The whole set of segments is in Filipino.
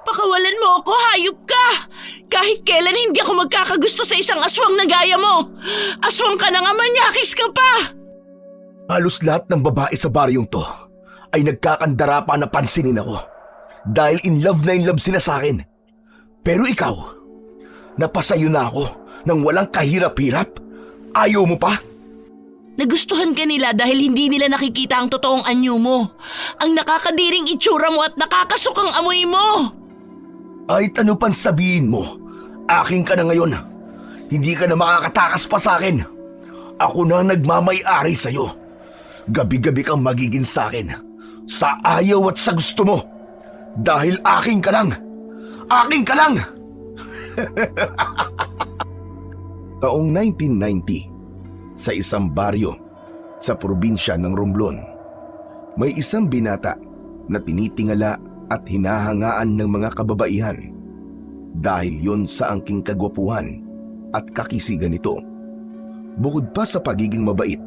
Pakawalan mo ako, hayop ka! Kahit kailan hindi ako magkakagusto sa isang aswang na gaya mo! Aswang ka na nga, manyakis ka pa! Halos lahat ng babae sa baryong to ay nagkakandara pa na pansinin ako dahil in love sila sa akin. Pero ikaw, napasayo na ako nang walang kahirap-hirap. Ayaw mo pa? Nagustuhan ka nila dahil hindi nila nakikita ang totoong anyo mo. Ang nakakadiring itsura mo at nakakasukang amoy mo. Ay ano pang sabihin mo, akin ka na ngayon. Hindi ka na makakatakas pa sa akin. Ako na nagmamay-ari sa'yo. Gabi-gabi kang magiging sa akin. Sa ayaw at sa gusto mo. Dahil akin ka lang. Akin ka lang! Taong 1990, sa isang baryo sa probinsya ng Romblon, may isang binata na tinitingala at hinahangaan ng mga kababaihan dahil yon sa angking kagwapuhan at kakisigan nito. Bukod pa sa pagiging mabait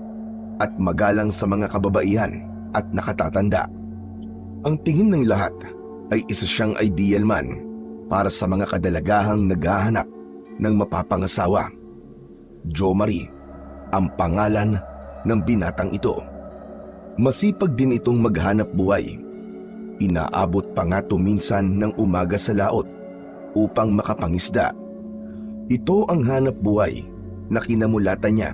at magalang sa mga kababaihan at nakatatanda, ang tingin ng lahat ay isa siyang ideal man para sa mga kadalagahang naghahanap ng mapapangasawa. Jo Marie ang pangalan ng binatang ito. Masipag din itong maghanap buhay. Inaabot pa nga minsan ng umaga sa laot upang makapangisda. Ito ang hanap buhay na kinamulatan niya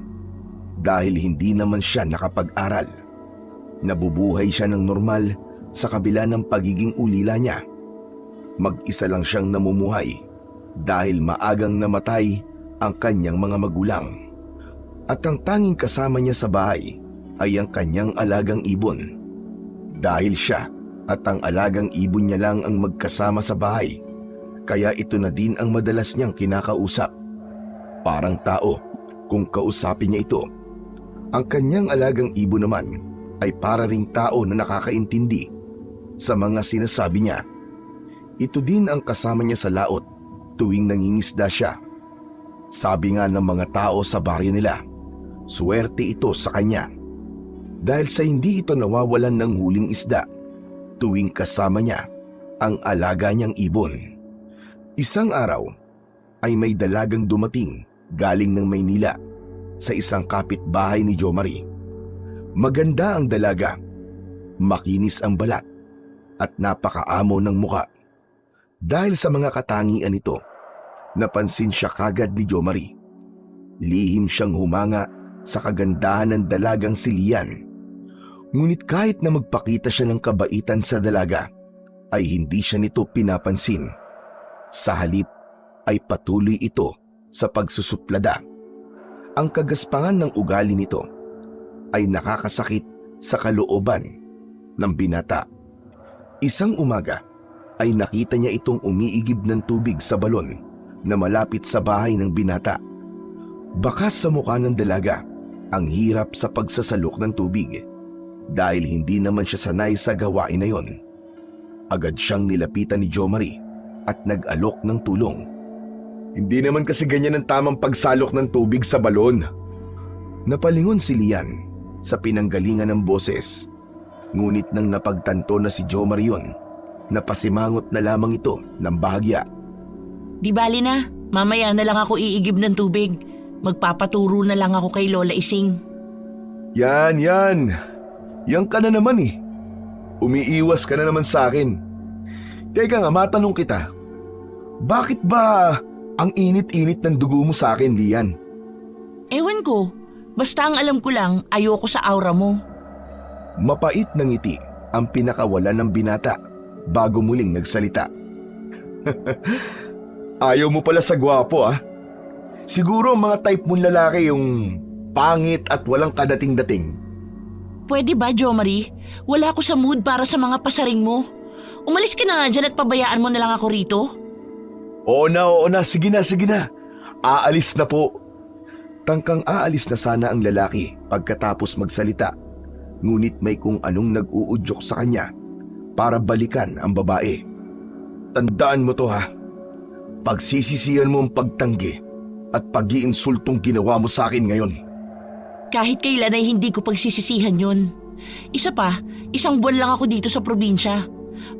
dahil hindi naman siya nakapag-aral. Nabubuhay siya ng normal sa kabila ng pagiging ulila niya. Mag-isa lang siyang namumuhay dahil maagang namatay ang kanyang mga magulang. At ang tanging kasama niya sa bahay ay ang kanyang alagang ibon. Dahil siya at ang alagang ibon niya lang ang magkasama sa bahay, kaya ito na din ang madalas niyang kinakausap. Parang tao kung kausapin niya ito. Ang kanyang alagang ibon naman ay para ring tao na nakakaintindi sa mga sinasabi niya. Ito din ang kasama niya sa laot tuwing nangingisda siya. Sabi nga ng mga tao sa baryo nila, swerte ito sa kanya dahil sa hindi ito nawawalan ng huling isda tuwing kasama niya ang alaga niyang ibon. Isang araw ay may dalagang dumating galing ng Maynila sa isang kapitbahay ni Jo Marie. Maganda ang dalaga, makinis ang balat at napakaamo ng muka. Dahil sa mga katangian nito, napansin siya kagad ni Jo Marie. Lihim siyang humanga sa kagandahan ng dalagang si Lian. Ngunit kahit na magpakita siya ng kabaitan sa dalaga, ay hindi siya nito pinapansin. Sa halip ay patuloy ito sa pagsusuplada. Ang kagaspangan ng ugali nito ay nakakasakit sa kalooban ng binata. Isang umaga ay nakita niya itong umiigib ng tubig sa balon na malapit sa bahay ng binata. Bakas sa mukha ng dalaga ang hirap sa pagsasalok ng tubig dahil hindi naman siya sanay sa gawain na yon. Agad siyang nilapitan ni Jo Marie at nag-alok ng tulong. Hindi naman kasi ganyan ang tamang pagsalok ng tubig sa balon. Napalingon si Lian sa pinanggalingan ng boses. Ngunit nang napagtanto na si Jo Marie yon, napasimangot na lamang ito ng bahagya. Di bali na, mamaya na lang ako iigib ng tubig. Magpapaturo na lang ako kay Lola Ising. Yan. Yan ka na naman eh. Umiiwas ka na naman sa akin. Teka nga, matanong kita. Bakit ba ang init-init ng dugo mo sa akin, Lian? Ewan ko. Basta ang alam ko lang, ayoko sa aura mo. Mapait na ngiti ang pinakawalan ng binata bago muling nagsalita. Ayaw mo pala sa gwapo ah. Siguro mga type mong lalaki yung pangit at walang kadating-dating. Pwede ba, Jo Marie? Wala ako sa mood para sa mga pasaring mo. Umalis ka na nga dyan at pabayaan mo na lang ako rito. Oo na. Sige na. Aalis na po. Tangkang aalis na sana ang lalaki pagkatapos magsalita. Ngunit may kung anong nag-uudyok sa kanya para balikan ang babae. Tandaan mo to ha. Pagsisisihan mo ang pagtanggi at pag-iinsultong ginawa mo sa akin ngayon. Kahit kailan ay hindi ko pagsisisihan yun. Isa pa, 1 buwan lang ako dito sa probinsya.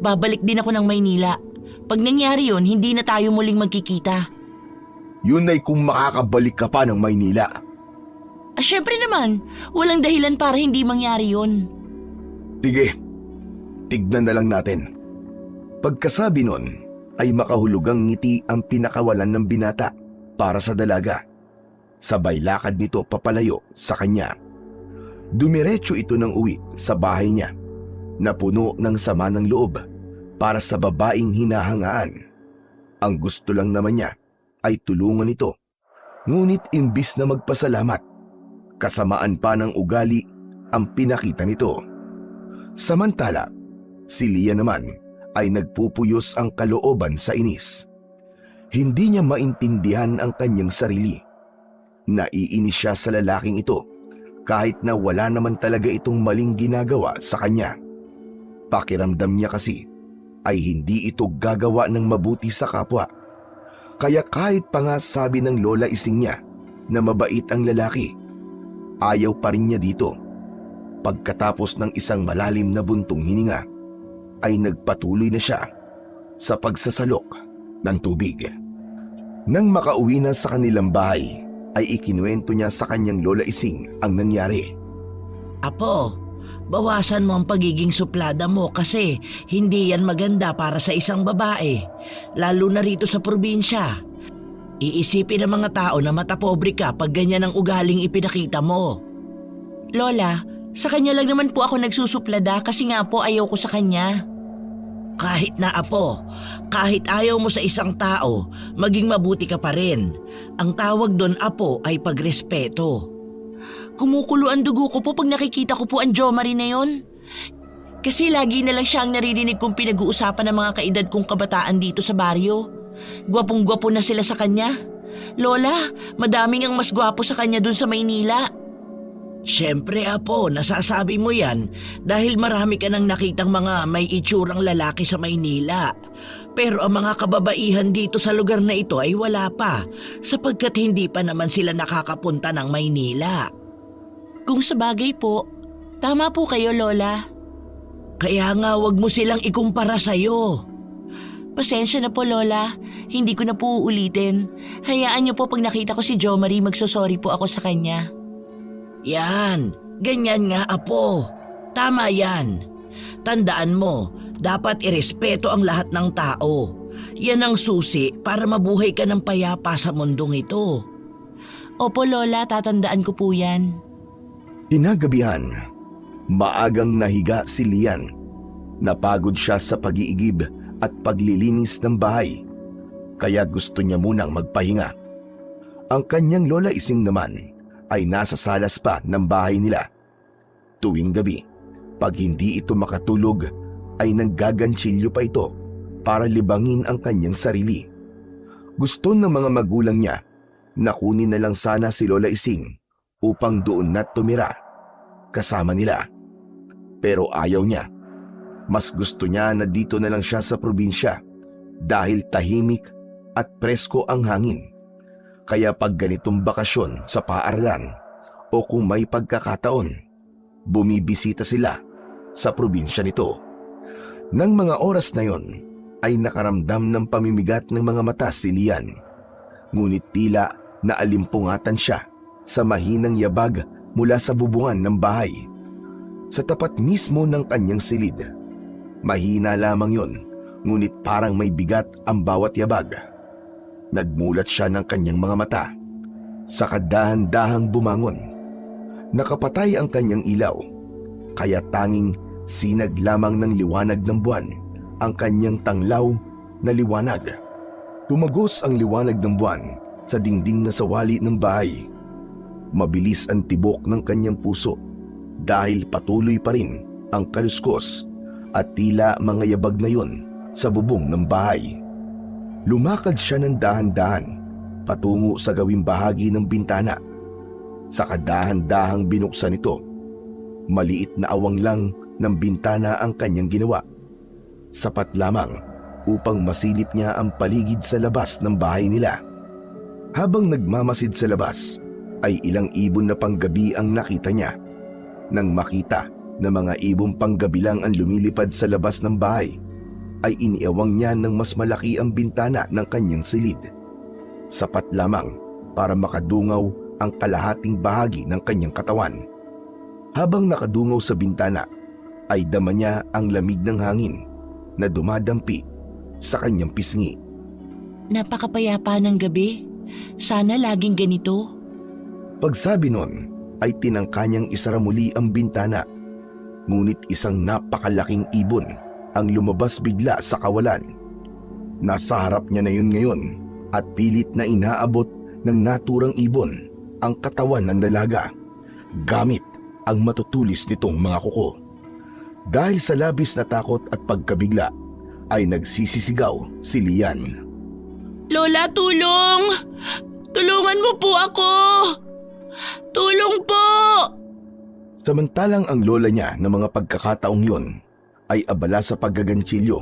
Babalik din ako ng Maynila. Pag nangyari yun, hindi na tayo muling magkikita. Yun ay kung makakabalik ka pa ng Maynila. Syempre naman, walang dahilan para hindi mangyari yun. Sige, tignan na lang natin. Pagkasabi nun, ay makahulugang ngiti ang pinakawalan ng binata para sa dalaga. Sabay lakad nito papalayo sa kanya. Dumiretso ito ng uwi sa bahay niya, na puno ng sama ng loob para sa babaeng hinahangaan. Ang gusto lang naman niya ay tulungan ito, ngunit imbis na magpasalamat, kasamaan pa ng ugali ang pinakita nito. Samantala, si Lia naman ay nagpupuyos ang kalooban sa inis. Hindi niya maintindihan ang kanyang sarili. Naiinis siya sa lalaking ito kahit na wala naman talaga itong maling ginagawa sa kanya. Pakiramdam niya kasi ay hindi ito gagawa ng mabuti sa kapwa. Kaya kahit pa nga sabi ng lola ising niya na mabait ang lalaki, ayaw pa rin niya dito. Pagkatapos ng isang malalim na buntong hininga, ay nagpatuloy na siya sa pagsasalok ng tubig. Nang makauwi na sa kanilang bahay, ay ikinuwento niya sa kanyang lola ising ang nangyari. Apo, bawasan mo ang pagiging suplada mo kasi hindi yan maganda para sa isang babae, lalo na rito sa probinsya. Iisipin ng mga tao na matapobre ka pag ganyan ang ugaling ipinakita mo. Lola, sa kanya lang naman po ako nagsusuplada kasi nga po ayaw ko sa kanya. Kahit na apo, kahit ayaw mo sa isang tao, maging mabuti ka pa rin. Ang tawag doon apo ay pagrespeto. Kumukulo ang dugo ko po pag nakikita ko po ang Jo Marie na yon. Kasi lagi na lang siya ang naririnig kong pinag-uusapan ng mga kaedad kong kabataan dito sa baryo. Gwapong-gwapo na sila sa kanya. Lola, madaming ang mas gwapo sa kanya doon sa Maynila. Siyempre apo, nasasabi mo yan dahil marami ka nang nakitang mga may itsurang lalaki sa Maynila. Pero ang mga kababaihan dito sa lugar na ito ay wala pa sapagkat hindi pa naman sila nakakapunta ng Maynila. Kung sabagay po, tama po kayo Lola. Kaya nga wag mo silang ikumpara sa'yo. Pasensya na po Lola, hindi ko na po uulitin. Hayaan niyo po pag nakita ko si Jo Marie magsosorry po ako sa kanya. Yan, ganyan nga apo. Tama yan. Tandaan mo, dapat irespeto ang lahat ng tao. Yan ang susi para mabuhay ka ng payapa sa mundong ito. Opo Lola, tatandaan ko po yan. Kinagabihan, maagang nahiga si Lian. Napagod siya sa pag-iigib at paglilinis ng bahay, kaya gusto niya munang magpahinga. Ang kanyang lola ising naman ay nasa salas pa ng bahay nila. Tuwing gabi, pag hindi ito makatulog, ay nanggagansilyo pa ito para libangin ang kanyang sarili. Gusto ng mga magulang niya na kunin na lang sana si Lola Ising upang doon na tumira kasama nila. Pero ayaw niya. Mas gusto niya na dito na lang siya sa probinsya dahil tahimik at presko ang hangin. Kaya pag ganitong bakasyon sa paaralan o kung may pagkakataon, bumibisita sila sa probinsya nito. Nang mga oras na yon, ay nakaramdam ng pamimigat ng mga mata si Lian. Ngunit tila naalimpungatan siya sa mahinang yabag mula sa bubungan ng bahay. Sa tapat mismo ng kanyang silid, mahina lamang yon, ngunit parang may bigat ang bawat yabag. Nagmulat siya ng kanyang mga mata. Saka dahan-dahang bumangon. Nakapatay ang kanyang ilaw, kaya tanging sinag lamang ng liwanag ng buwan ang kanyang tanglaw na liwanag. Tumagos ang liwanag ng buwan sa dingding na sawali ng bahay. Mabilis ang tibok ng kanyang puso dahil patuloy pa rin ang kaluskos at tila mga yabag na yon sa bubong ng bahay. Lumakad siya ng dahan-dahan patungo sa gawing bahagi ng bintana. Sa kadahan-dahang binuksan ito, maliit na awang lang ng bintana ang kanyang ginawa. Sapat lamang upang masilip niya ang paligid sa labas ng bahay nila. Habang nagmamasid sa labas, ay ilang ibon na panggabi ang nakita niya. Nang makita na mga ibong panggabi lang ang lumilipad sa labas ng bahay, ay iniawang niya ng mas malaki ang bintana ng kanyang silid. Sapat lamang para makadungaw ang kalahating bahagi ng kanyang katawan. Habang nakadungaw sa bintana, ay dama niya ang lamig ng hangin na dumadampi sa kanyang pisngi. Napakapayapa ng gabi. Sana laging ganito. Pagsabi nun, ay tinangka niyang isara muli ang bintana. Ngunit isang napakalaking ibon ang lumabas bigla sa kawalan. Nasa harap niya na yun ngayon at pilit na inaabot ng naturang ibon ang katawan ng dalaga gamit ang matutulis nitong mga kuko. Dahil sa labis na takot at pagkabigla ay nagsisisigaw si Lian. Lola, tulong! Tulungan mo po ako! Tulong po! Samantalang ang lola niya ng mga pagkakataong yun ay abala sa paggaganchilyo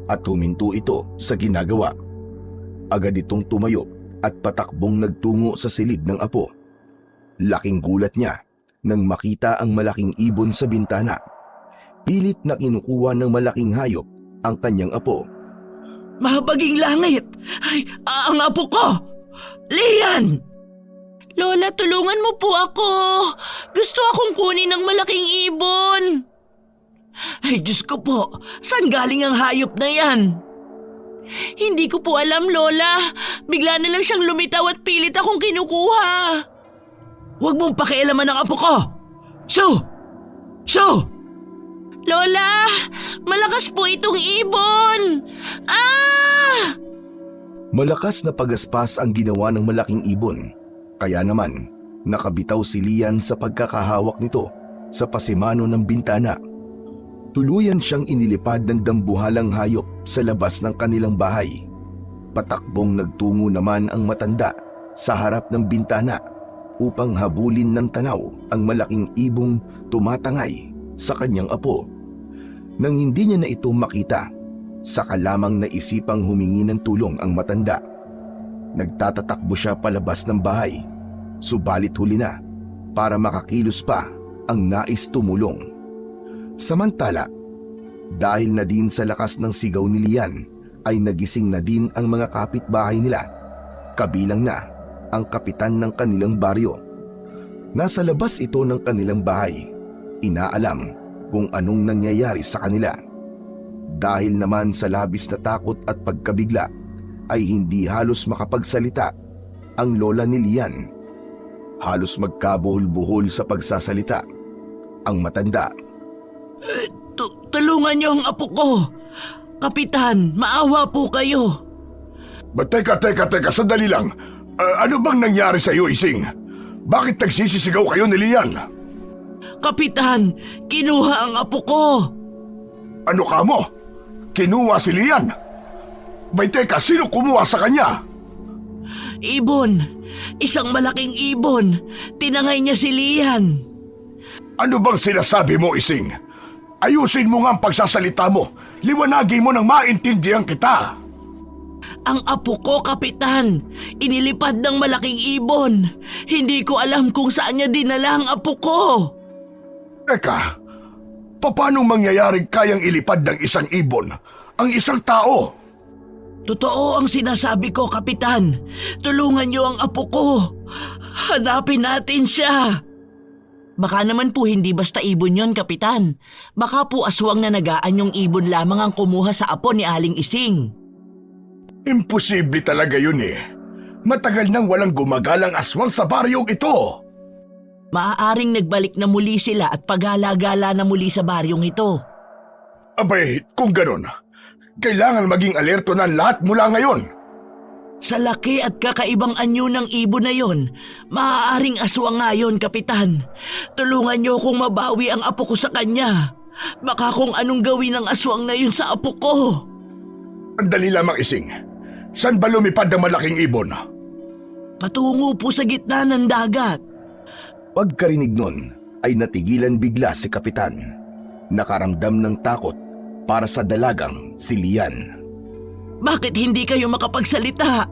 at huminto ito sa ginagawa. Agad itong tumayo at patakbong nagtungo sa silid ng apo. Laking gulat niya nang makita ang malaking ibon sa bintana. Pilit na kinukuha ng malaking hayop ang kanyang apo. Mahabaging langit! Ay, ang apo ko! Lian! Lola, tulungan mo po ako! Gusto akong kunin ng malaking ibon! Ay, Diyos ko po! Saan galing ang hayop na yan? Hindi ko po alam, Lola. Bigla na lang siyang lumitaw at pilit akong kinukuha. Huwag mong pakialaman ang apo ko! Shoo! Shoo! Lola! Malakas po itong ibon! Ah! Malakas na pagaspas ang ginawa ng malaking ibon. Kaya naman, nakabitaw si Lian sa pagkakahawak nito sa pasimano ng bintana. Tuluyan siyang inilipad ng dambuhalang hayop sa labas ng kanilang bahay. Patakbong nagtungo naman ang matanda sa harap ng bintana upang habulin ng tanaw ang malaking ibong tumatangay sa kanyang apo. Nang hindi niya na ito makita, saka lamang naisipang humingi ng tulong ang matanda. Nagtatatakbo siya palabas ng bahay, subalit huli na para makakilos pa ang nais tumulong. Samantala, dahil na din sa lakas ng sigaw ni Lian, ay nagising na din ang mga kapitbahay nila, kabilang na ang kapitan ng kanilang baryo. Nasa labas ito ng kanilang bahay, inaalam kung anong nangyayari sa kanila. Dahil naman sa labis na takot at pagkabigla, ay hindi halos makapagsalita ang lola ni Lian. Halos magkabuhol-buhol sa pagsasalita ang matanda. Tulungan niyo ang apo ko. Kapitan, maawa po kayo. Teka, sandali lang. Ano bang nangyari sa iyo, Ising? Bakit nagsisisigaw kayo ni Lian? Kapitan, kinuha ang apo ko. Ano ka mo? Kinuha si Lian? Teka, sino kumuha sa kanya? Ibon. Isang malaking ibon. Tinangay niya si Lian. Ano bang sinasabi mo, Ising? Ayusin mo nga ang pagsasalita mo. Liwanagin mo nang maintindihan kita. Ang apo ko, Kapitan. Inilipad ng malaking ibon. Hindi ko alam kung saan niya dinala ang apo ko. Teka, paano mangyayaring kayang ilipad ng isang ibon ang isang tao? Totoo ang sinasabi ko, Kapitan. Tulungan niyo ang apo ko. Hanapin natin siya. Baka naman po hindi basta ibon yon, Kapitan. Baka po aswang na nagaan yung ibon lamang ang kumuha sa apo ni Aling Ising. Imposible talaga yun eh. Matagal nang walang gumagalang aswang sa baryong ito. Maaaring nagbalik na muli sila at pagala-gala na muli sa baryong ito. Abay, kung ganun, kailangan maging alerto na lahat mula ngayon. Sa laki at kakaibang anyo ng ibon na yon, maaaring aswang nga yun, Kapitan. Tulungan niyo kung mabawi ang apo ko sa kanya. Baka kung anong gawin ng aswang na yun sa apo ko. Andali lamang, Ising. Saan ba lumipad ang malaking ibon? Patungo po sa gitna ng dagat. Pagkarinig nun, ay natigilan bigla si Kapitan. Nakaramdam ng takot para sa dalagang si Lian. Bakit hindi kayo makapagsalita?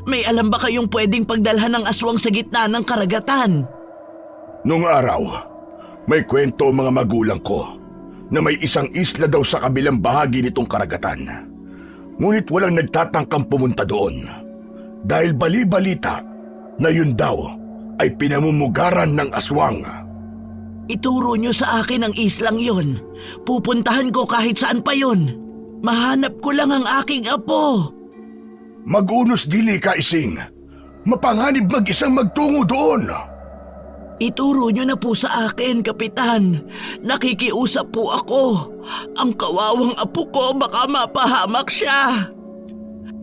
May alam ba kayong pwedeng pagdalhan ng aswang sa gitna ng karagatan? Nung araw, may kwento ang mga magulang ko na may isang isla daw sa kabilang bahagi nitong karagatan. Ngunit walang nagtatangkang pumunta doon dahil bali-balita na yun daw ay pinamumugaran ng aswang. Ituro niyo sa akin ang islang yon. Pupuntahan ko kahit saan pa yon. Mahanap ko lang ang aking apo. Mag-unos dili ka, Ising. Mapanganib mag-isang magtungo doon. Ituro niyo na po sa akin, Kapitan. Nakikiusap po ako. Ang kawawang apo ko baka mapahamak siya.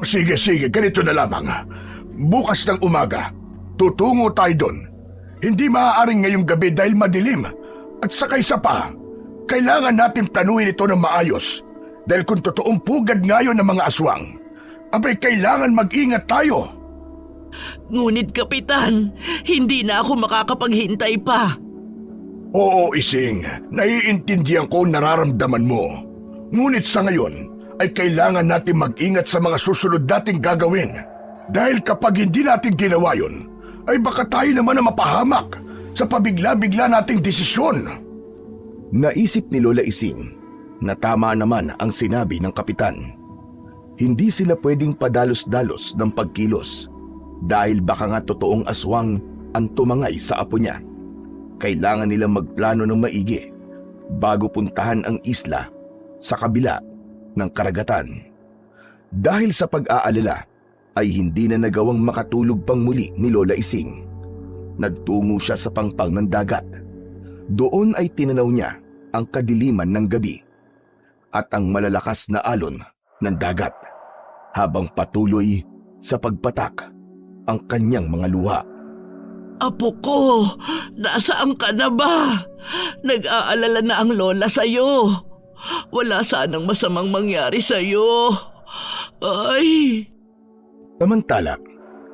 Sige, ganito na lamang. Bukas ng umaga, tutungo tayo doon. Hindi maaaring ngayong gabi dahil madilim. At saka isa pa, kailangan natin planuhin ito ng maayos. Dahil kung totoong pugad ngayon ng mga aswang, abay kailangan mag-ingat tayo. Ngunit, Kapitan, hindi na ako makakapaghintay pa. Oo, Ising. Naiintindihan ko ang nararamdaman mo. Ngunit sa ngayon, ay kailangan natin mag-ingat sa mga susunod nating gagawin. Dahil kapag hindi natin ginawa yun, ay baka tayo naman na mapahamak sa pabigla-bigla nating desisyon. Naisip ni Lola Ising na tama naman ang sinabi ng kapitan. Hindi sila pwedeng padalos-dalos ng pagkilos dahil baka nga totoong aswang ang tumangay sa apo niya. Kailangan nilang magplano ng maigi bago puntahan ang isla sa kabila ng karagatan. Dahil sa pag-aalala ay hindi na nagawang makatulog pang muli ni Lola Ising. Nagtungo siya sa pangpang ng dagat. Doon ay tinanaw niya ang kadiliman ng gabi at ang malalakas na alon ng dagat habang patuloy sa pagpatak ang kanyang mga luha. Apo ko, nasaan ka na ba? Nag-aalala na ang lola sa'yo. Wala sanang masamang mangyari sa'yo. Ay! Samantala,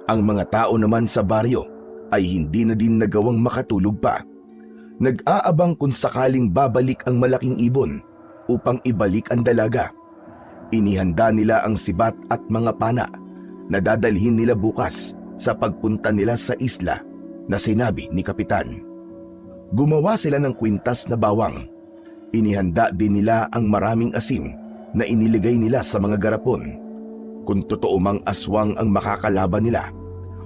ang mga tao naman sa baryo ay hindi na din nagawang makatulog pa. Nag-aabang kung sakaling babalik ang malaking ibon upang ibalik ang dalaga. Inihanda nila ang sibat at mga pana na dadalhin nila bukas sa pagpunta nila sa isla na sinabi ni Kapitan. Gumawa sila ng kwintas na bawang. Inihanda din nila ang maraming asin na iniligay nila sa mga garapon. Kung totoo mang aswang ang makakalaban nila,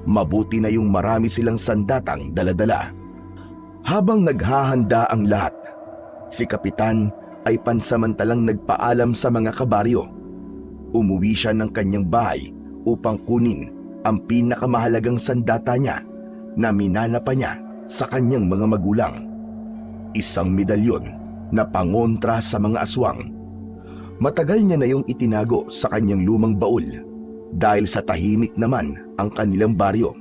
mabuti na yung marami silang sandatang daladala. Habang naghahanda ang lahat, si Kapitan ay pansamantalang nagpaalam sa mga kabaryo. Umuwi siya ng kanyang bahay upang kunin ang pinakamahalagang sandata niya na minana pa niya sa kanyang mga magulang. Isang medalyon na pangontra sa mga aswang. Matagal niya na yung itinago sa kanyang lumang baul dahil sa tahimik naman ang kanilang baryo.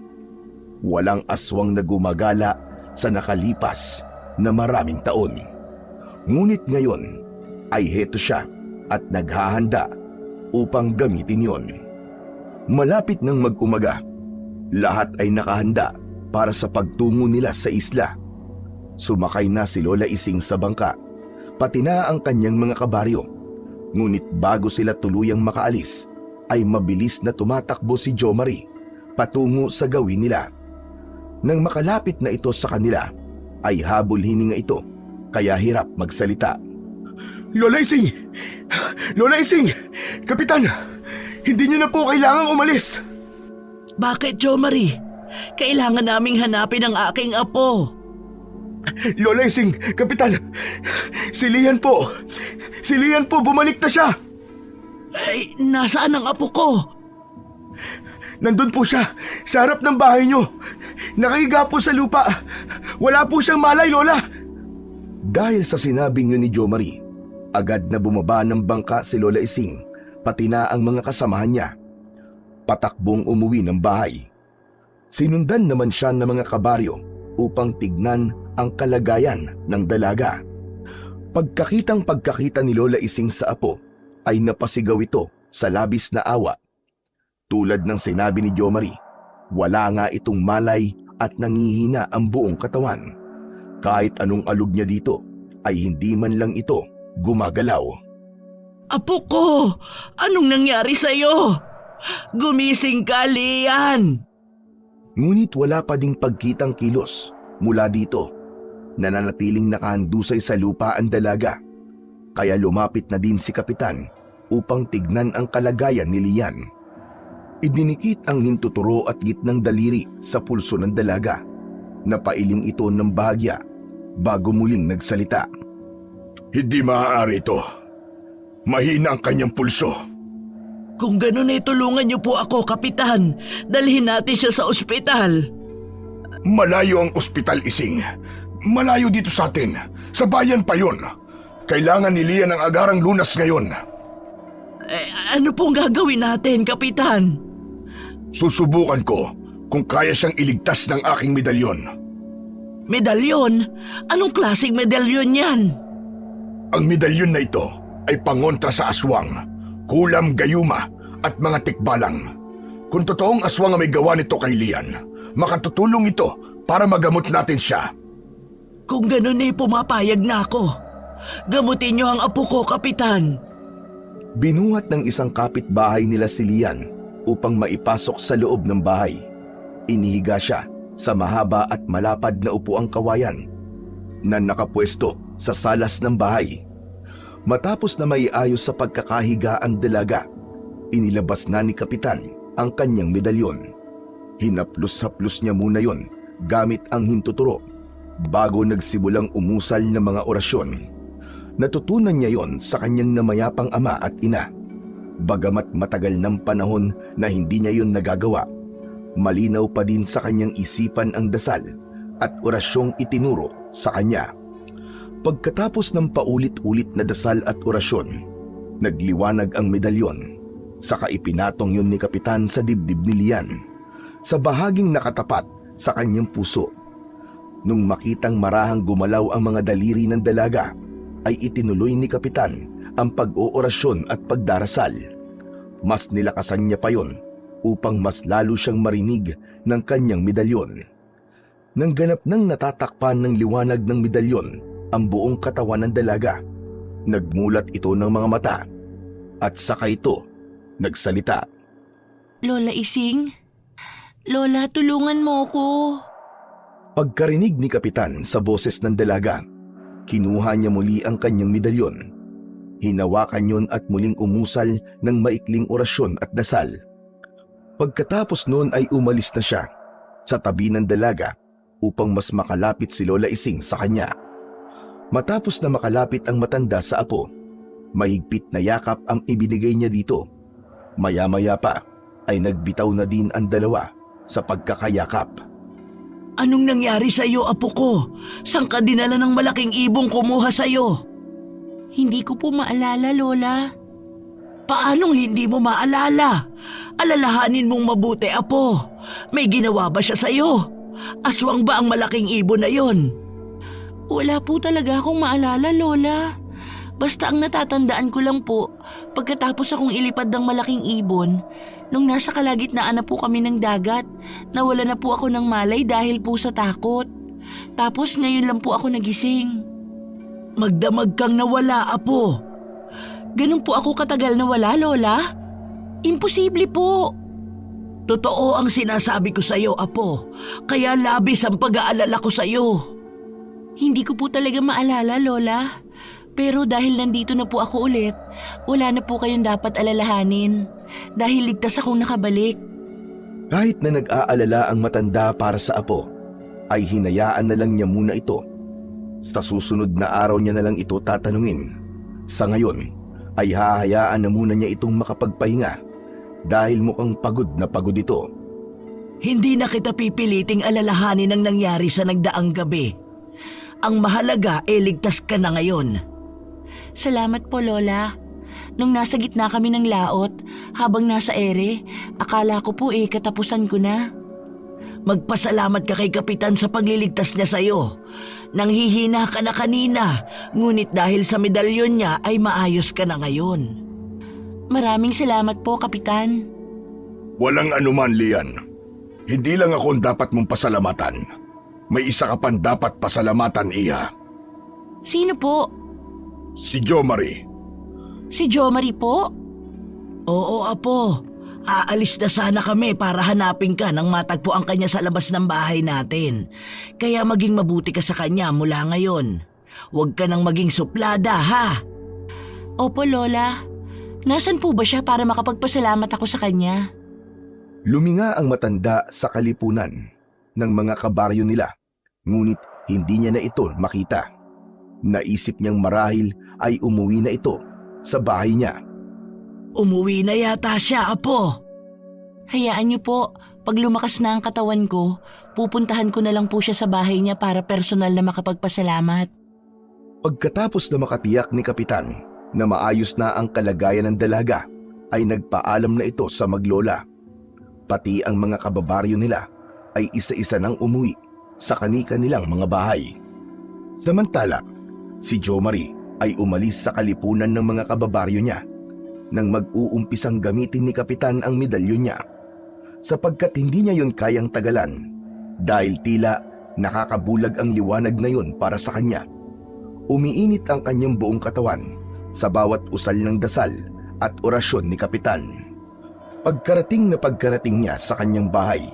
Walang aswang na gumagala sa nakalipas na maraming taon. Ngunit ngayon ay heto siya at naghahanda upang gamitin yon. Malapit ng mag-umaga, lahat ay nakahanda para sa pagtungo nila sa isla. Sumakay na si Lola Ising sa bangka, pati na ang kanyang mga kabaryo. Ngunit bago sila tuluyang makaalis, ay mabilis na tumatakbo si Jomari patungo sa gawin nila. Nang makalapit na ito sa kanila, ay habol hininga ito, kaya hirap magsalita. Lola Ising! Lola Ising! Kapitan! Hindi niyo na po kailangang umalis! Bakit, Jomari? Kailangan naming hanapin ang aking apo. Lola Ising! Kapitan! Si Lian po! Si Lian po! Bumalik na siya! Ay, nasaan ang apo ko? Nandun po siya, sa harap ng bahay niyo. Nakahiga po sa lupa. Wala po siyang malay, Lola. Dahil sa sinabing yun ni Jomari, agad na bumaba ng bangka si Lola Ising, pati na ang mga kasamahan niya. Patakbong umuwi ng bahay. Sinundan naman siya ng mga kabaryo upang tignan ang kalagayan ng dalaga. Pagkakita ni Lola Ising sa apo, ay napasigaw ito sa labis na awa. Tulad ng sinabi ni Jomari, wala nga itong malay at nangihina ang buong katawan. Kahit anong alog niya dito, ay hindi man lang ito gumagalaw. Apo ko! Anong nangyari sa'yo? Gumising ka, Lian! Ngunit wala pa ding pagkitang kilos mula dito. Nananatiling nakahandusay sa lupa ang dalaga. kaya lumapit na din si Kapitan upang tignan ang kalagayan ni Lian. Idinikit ang hintuturo at gitnang daliri sa pulso ng dalaga. Napailing ito ng bahagya bago muling nagsalita. Hindi maaari ito. Mahina ang kanyang pulso. Kung ganun ay tulungan niyo po ako, Kapitan. Dalhin natin siya sa ospital. Malayo ang ospital, Ising. Malayo dito sa atin. Sa bayan pa yun. Kailangan ni Lian ng agarang lunas ngayon. Ano pong gagawin natin, Kapitan? Susubukan ko kung kaya siyang iligtas ng aking medalyon. Medalyon? Anong klaseng medalyon yan? Ang medalyon na ito ay pangontra sa aswang, kulam gayuma at mga tikbalang. Kung totoong aswang ang may gawa nito kay Lian, makatutulong ito para magamot natin siya. Kung ganun ay pumapayag na ako. Gamutin niyo ang apo ko, Kapitan. Binuhat ng isang kapitbahay nila si Lian upang maipasok sa loob ng bahay. Inihiga siya sa mahaba at malapad na upuang kawayan na nakapwesto sa salas ng bahay. Matapos na maiayos sa pagkakahiga ang dalaga, inilabas na ni Kapitan ang kanyang medalyon. Hinaplos-haplos niya muna yon gamit ang hintuturo bago nagsimulang umusal ng mga orasyon. Natutunan niya yon sa kanyang namayapang ama at ina. Bagamat matagal ng panahon na hindi niya yon nagagawa, malinaw pa din sa kanyang isipan ang dasal at orasyong itinuro sa kanya. Pagkatapos ng paulit-ulit na dasal at orasyon, nagliwanag ang medalyon. Saka ipinatong yun ni Kapitan sa dibdib ni Lian, sa bahaging nakatapat sa kanyang puso. Nung makitang marahang gumalaw ang mga daliri ng dalaga, ay itinuloy ni Kapitan ang pag-oorasyon at pagdarasal. Mas nilakasan niya pa yon upang mas lalo siyang marinig ng kanyang medalyon. Nang ganap nang natatakpan ng liwanag ng medalyon ang buong katawan ng dalaga, nagmulat ito ng mga mata at saka ito nagsalita. Lola Ising? Lola, tulungan mo ko. Pagkarinig ni Kapitan sa boses ng dalaga, kinuha niya muli ang kanyang medalyon. Hinawakan yon at muling umusal ng maikling orasyon at dasal. Pagkatapos noon ay umalis na siya sa tabi ng dalaga upang mas makalapit si Lola Ising sa kanya. Matapos na makalapit ang matanda sa apo, mahigpit na yakap ang ibinigay niya dito. Maya-maya pa ay nagbitaw na din ang dalawa sa pagkakayakap. Anong nangyari sa iyo, apo ko? Saan ka dinala ng malaking ibong kumuha sa iyo? Hindi ko po maalala, Lola. Paanong hindi mo maalala? Alalahanin mong mabuti, apo. May ginawa ba siya sa iyo? Aswang ba ang malaking ibon na yon? Wala po talaga akong maalala, Lola. Basta ang natatandaan ko lang po, pagkatapos akong ilipad ng malaking ibon, nung nasa kalagitnaan na po kami ng dagat, nawala na po ako ng malay dahil po sa takot. Tapos ngayon lang po ako nagising. Magdamag kang nawala, apo. Ganun po ako katagal nawala, Lola? Imposible po. Totoo ang sinasabi ko sa iyo, apo. Kaya labis ang pag-aalala ko sa iyo. Hindi ko po talaga maalala, Lola. Pero dahil nandito na po ako ulit, wala na po kayong dapat alalahanin. Dahil ligtas akong nakabalik. Kahit na nag-aalala ang matanda para sa apo, ay hinayaan na lang niya muna ito. Sa susunod na araw niya na lang ito tatanungin. Sa ngayon, ay hahayaan na muna niya itong makapagpahinga dahil mukhang pagod na pagod ito. Hindi na kita pipiliting alalahanin ang nangyari sa nagdaang gabi. Ang mahalaga ay ligtas ka na ngayon. Salamat po, Lola. Nung nasa gitna kami ng laot, habang nasa ere, akala ko po katapusan ko na. Magpasalamat ka kay Kapitan sa pagliligtas niya sa'yo. Nanghihina ka na kanina, ngunit dahil sa medalyon niya ay maayos ka na ngayon. Maraming salamat po, Kapitan. Walang anuman, Lian. Hindi lang ako ang dapat mong pasalamatan. May isa ka pang dapat pasalamatan, Iha. Sino po? Si Jomari. Si Jomari po? Oo, apo. Aalis na sana kami para hanapin ka nang matagpuan kanya sa labas ng bahay natin. Kaya maging mabuti ka sa kanya mula ngayon. Huwag ka nang maging suplada, ha? Opo, Lola. Nasaan po ba siya para makapagpasalamat ako sa kanya? Luminga ang matanda sa kalipunan ng mga kabaryo nila, ngunit hindi niya na ito makita. Naisip niyang marahil ay umuwi na ito sa bahay niya. Umuwi na yata siya, Apo. Hayaan niyo po, pag lumakas na ang katawan ko, pupuntahan ko na lang po siya sa bahay niya para personal na makapagpasalamat. Pagkatapos na makatiyak ni Kapitan na maayos na ang kalagayan ng dalaga, ay nagpaalam na ito sa maglola. Pati ang mga kababaryo nila ay isa-isa nang umuwi sa kani-kanilang mga bahay. Samantala, si Jomari ay umalis sa kalipunan ng mga kababaryo niya nang mag-uumpisang gamitin ni Kapitan ang medalyon niya, sapagkat hindi niya yon kayang tagalan dahil tila nakakabulag ang liwanag na yon para sa kanya. Umiinit ang kanyang buong katawan sa bawat usal ng dasal at orasyon ni Kapitan. Pagkarating niya sa kanyang bahay,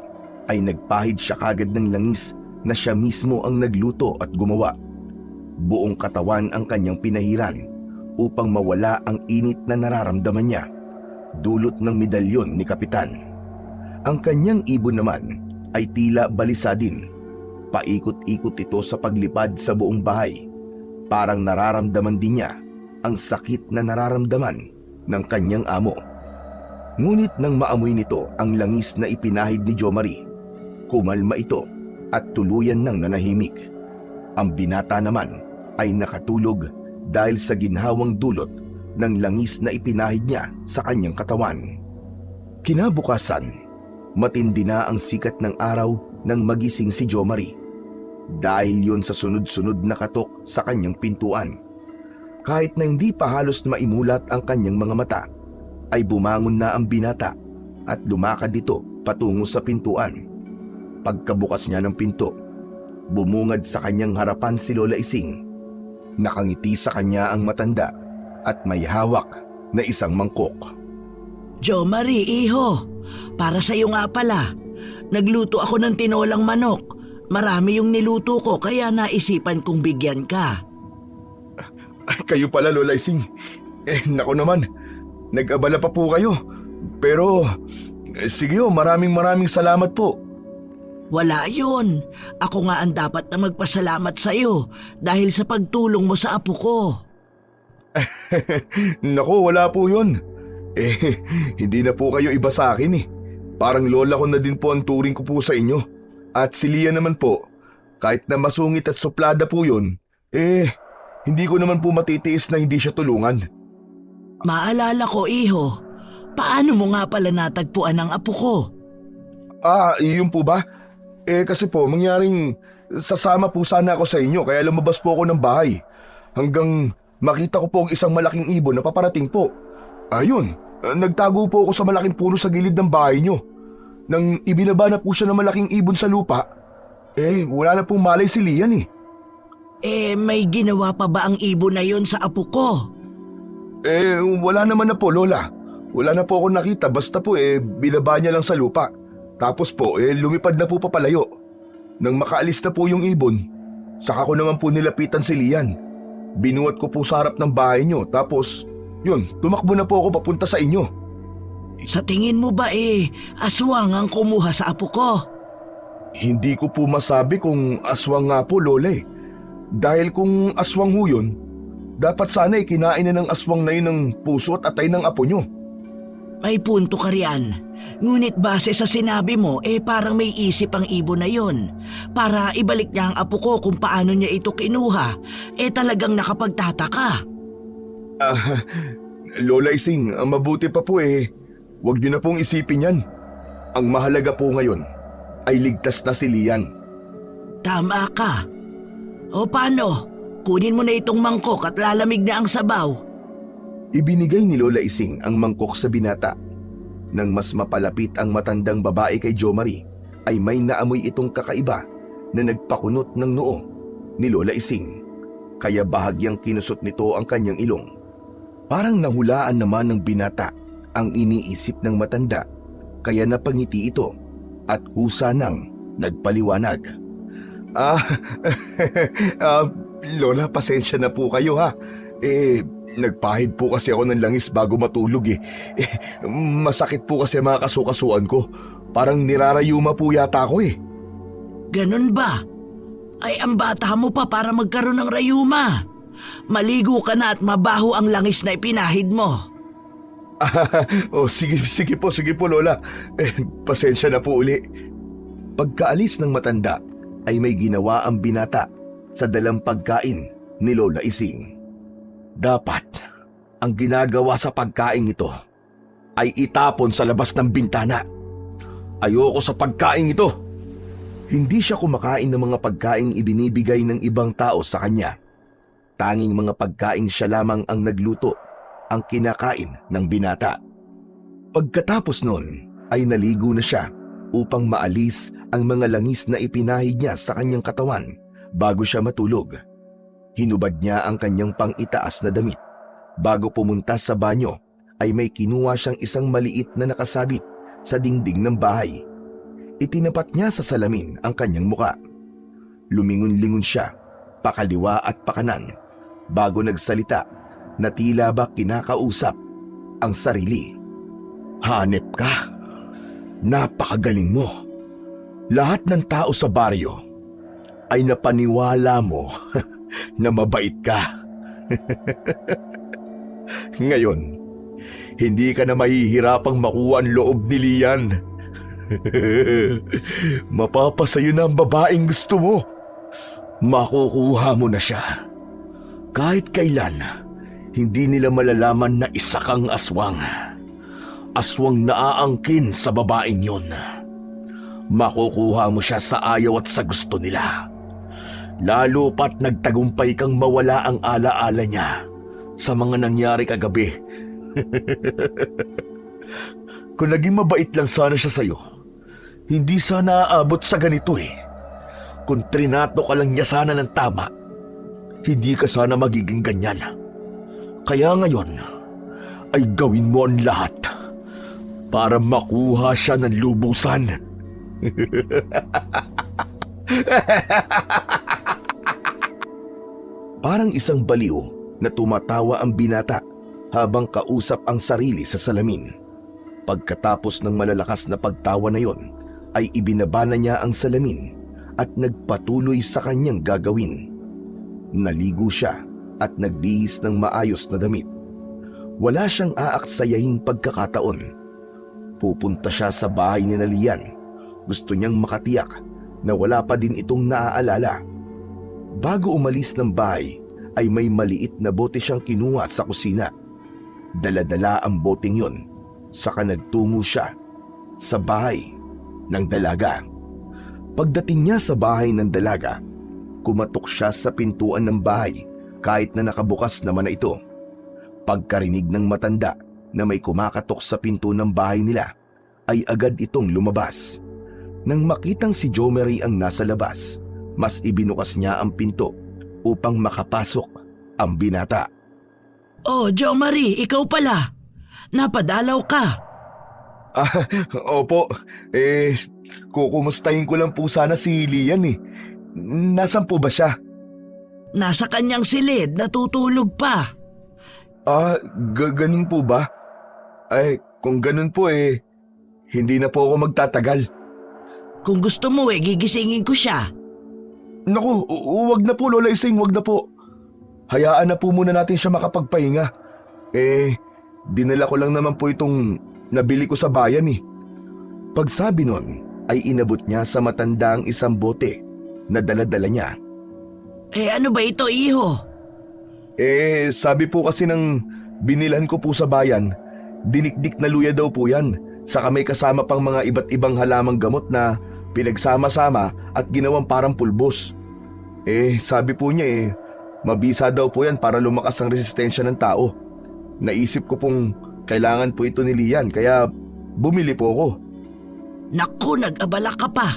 ay nagpahid siya kagad ng langis na siya mismo ang nagluto at gumawa. Buong katawan ang kanyang pinahiran upang mawala ang init na nararamdaman niya, dulot ng medalyon ni Kapitan. Ang kanyang ibon naman ay tila balisa din. Paikot-ikot ito sa paglipad sa buong bahay. Parang nararamdaman din niya ang sakit na nararamdaman ng kanyang amo. Ngunit nang maamoy nito ang langis na ipinahid ni Jomari, kumalma ito at tuluyan nang nanahimik. Ang binata naman ay nakatulog dahil sa ginhawang dulot ng langis na ipinahid niya sa kanyang katawan. Kinabukasan, matindi na ang sikat ng araw nang magising si Jomari. Dahil yon sa sunod-sunod na katok sa kanyang pintuan. Kahit na hindi pa halos maimulat ang kanyang mga mata, ay bumangon na ang binata at lumakad ito patungo sa pintuan. Pagkabukas niya ng pinto, bumungad sa kanyang harapan si Lola Ising. Nakangiti sa kanya ang matanda at may hawak na isang mangkok. Jomari, iho, para sa iyo nga pala. Nagluto ako ng tinolang manok. Marami yung niluto ko kaya naisipan kong bigyan ka. Ay, kayo pala, Lola Ising. Nako naman, nag-abala pa po kayo. Pero, sige o, maraming salamat po. Wala yun. Ako nga ang dapat na magpasalamat sa iyo dahil sa pagtulong mo sa apo ko. Nako, wala po yun. Hindi na po kayo iba sa akin eh. Parang lola ko na din po ang turing ko po sa inyo. At si Lia naman po, kahit na masungit at suplada po yun, hindi ko naman po matitiis na hindi siya tulungan. Maalala ko, iho. Paano mo nga pala natagpuan ang apo ko? Iyon po ba? Kasi po, mangyaring sasama po sana ako sa inyo kaya lumabas po ako ng bahay. Hanggang makita ko po ang isang malaking ibon na paparating po. Ayun, nagtago po ako sa malaking puno sa gilid ng bahay nyo. Nang ibinaba na po siya ng malaking ibon sa lupa, wala na pong malay si Lian eh. May ginawa pa ba ang ibon na yon sa apo ko? Wala naman na po, Lola. Wala na po ako nakita, basta po binaba niya lang sa lupa. Tapos po, lumipad na po papalayo. Nang makaalis na po yung ibon, saka ko naman po nilapitan si Lian. Binuhat ko po sa harap ng bahay nyo, tapos, yun, tumakbo na po ako papunta sa inyo. Sa tingin mo ba aswang ang kumuha sa apo ko? Hindi ko po masabi kung aswang nga po, Lola eh. Dahil kung aswang ho yun, dapat sana kinain na ng aswang na yun ng puso at atay ng apo nyo. May punto ka riyan. Ngunit base sa sinabi mo, parang may isip ang ibon na yun. Para ibalik niya ang apo ko kung paano niya ito kinuha, talagang nakapagtataka. Lola Ising, ang mabuti pa po huwag niyo na pong isipin yan. Ang mahalaga po ngayon ay ligtas na si Lian. Tama ka. O paano? Kunin mo na itong mangkok at lalamig na ang sabaw. Ibinigay ni Lola Ising ang mangkok sa binata. Nang mas mapalapit ang matandang babae kay Jomari, ay may naamoy itong kakaiba na nagpakunot ng noo ni Lola Ising. Kaya bahagyang kinusot nito ang kanyang ilong. Parang nahulaan naman ng binata ang iniisip ng matanda, kaya napangiti ito at kusa nang nagpaliwanag. Lola, pasensya na po kayo ha. Nagpahid po kasi ako ng langis bago matulog eh. Masakit po kasi mga kasukasuan ko. Parang nirarayuma po yata ako eh. Ganun ba? Ay, ang bata mo pa para magkaroon ng rayuma. Maligo ka na at mabaho ang langis na ipinahid mo. Sige po Lola. Pasensya na po uli. Pagkaalis ng matanda ay may ginawa ang binata sa dalang pagkain ni Lola Ising. Dapat ang ginagawa sa pagkain ito ay itapon sa labas ng bintana. Ayoko sa pagkain ito. Hindi siya kumakain ng mga pagkaing ibinibigay ng ibang tao sa kanya. Tanging mga pagkain siya lamang ang nagluto, ang kinakain ng binata. Pagkatapos nun ay naligo na siya upang maalis ang mga langis na ipinahid niya sa kanyang katawan bago siya matulog. Hinubad niya ang kanyang pang-itaas na damit. Bago pumunta sa banyo ay may kinuha siyang isang maliit na nakasabit sa dingding ng bahay. Itinapat niya sa salamin ang kanyang muka. Lumingon-lingon siya, pakaliwa at pakanan, bago nagsalita na tila ba kinakausap ang sarili. Hanep ka. Napakagaling mo. Lahat ng tao sa baryo ay napaniwala mo na mabait ka. Ngayon, hindi ka na mahihirapang makuha ang loob ni Lian. Mapapasayo na ang babaeng gusto mo. Makukuha mo na siya. Kahit kailan, hindi nila malalaman na isa kang aswang. Aswang naaangkin sa babaeng yon. Makukuha mo siya sa ayaw at sa gusto nila. Lalo pat nagtagumpay kang mawala ang alaala niya sa mga nangyari kagabi. Kung naging mabait lang sana siya sa'yo, hindi sana aabot sa ganito eh. Kung trinato ka lang niya sana ng tama, hindi ka sana magiging ganyan. Kaya ngayon, ay gawin mo ang lahat para makuha siya ng lubusan. Parang isang baliw na tumatawa ang binata habang kausap ang sarili sa salamin. Pagkatapos ng malalakas na pagtawa na yon, ay ibinaba na niya ang salamin at nagpatuloy sa kanyang gagawin. Naligo siya at nagbihis ng maayos na damit. Wala siyang aaksayahing pagkakataon. Pupunta siya sa bahay ni Lian. Gusto niyang makatiyak na wala pa din itong naaalala. Bago umalis ng bahay ay may maliit na bote siyang kinuha sa kusina. Dala-dala ang boteng yon, saka nagtungo siya sa bahay ng dalaga. Pagdating niya sa bahay ng dalaga, kumatok siya sa pintuan ng bahay kahit na nakabukas naman na ito. Pagkarinig ng matanda na may kumakatok sa pinto ng bahay nila, ay agad itong lumabas. Nang makitang si Jomari ang nasa labas, mas ibinukas niya ang pinto upang makapasok ang binata. Oh, Jomari, ikaw pala. Napadalaw ka. Opo. Kukumustahin ko lang po sana si Lian eh. Nasaan po ba siya? Nasa kanyang silid, natutulog pa. Ganun po ba? Kung ganun po hindi na po ako magtatagal. Kung gusto mo gigisingin ko siya. Naku, wag na po Lola Ising, wag na po. Hayaan na po muna natin siya makapagpahinga. Dinala ko lang naman po itong nabili ko sa bayan eh. Pagsabi nun, ay inabot niya sa matanda ang isang bote na dala-dala niya. Ano ba ito, iho? Sabi po kasi ng binilhan ko po sa bayan, dinikdik na luya daw po yan. Saka may kasama pang mga iba't ibang halamang gamot na pinagsama-sama at ginawang parang pulbos. Sabi po niya mabisa daw po yan para lumakas ang resistensya ng tao. Naisip ko pong kailangan po ito ni Lian kaya bumili po ako. Naku, nag-abala ka pa.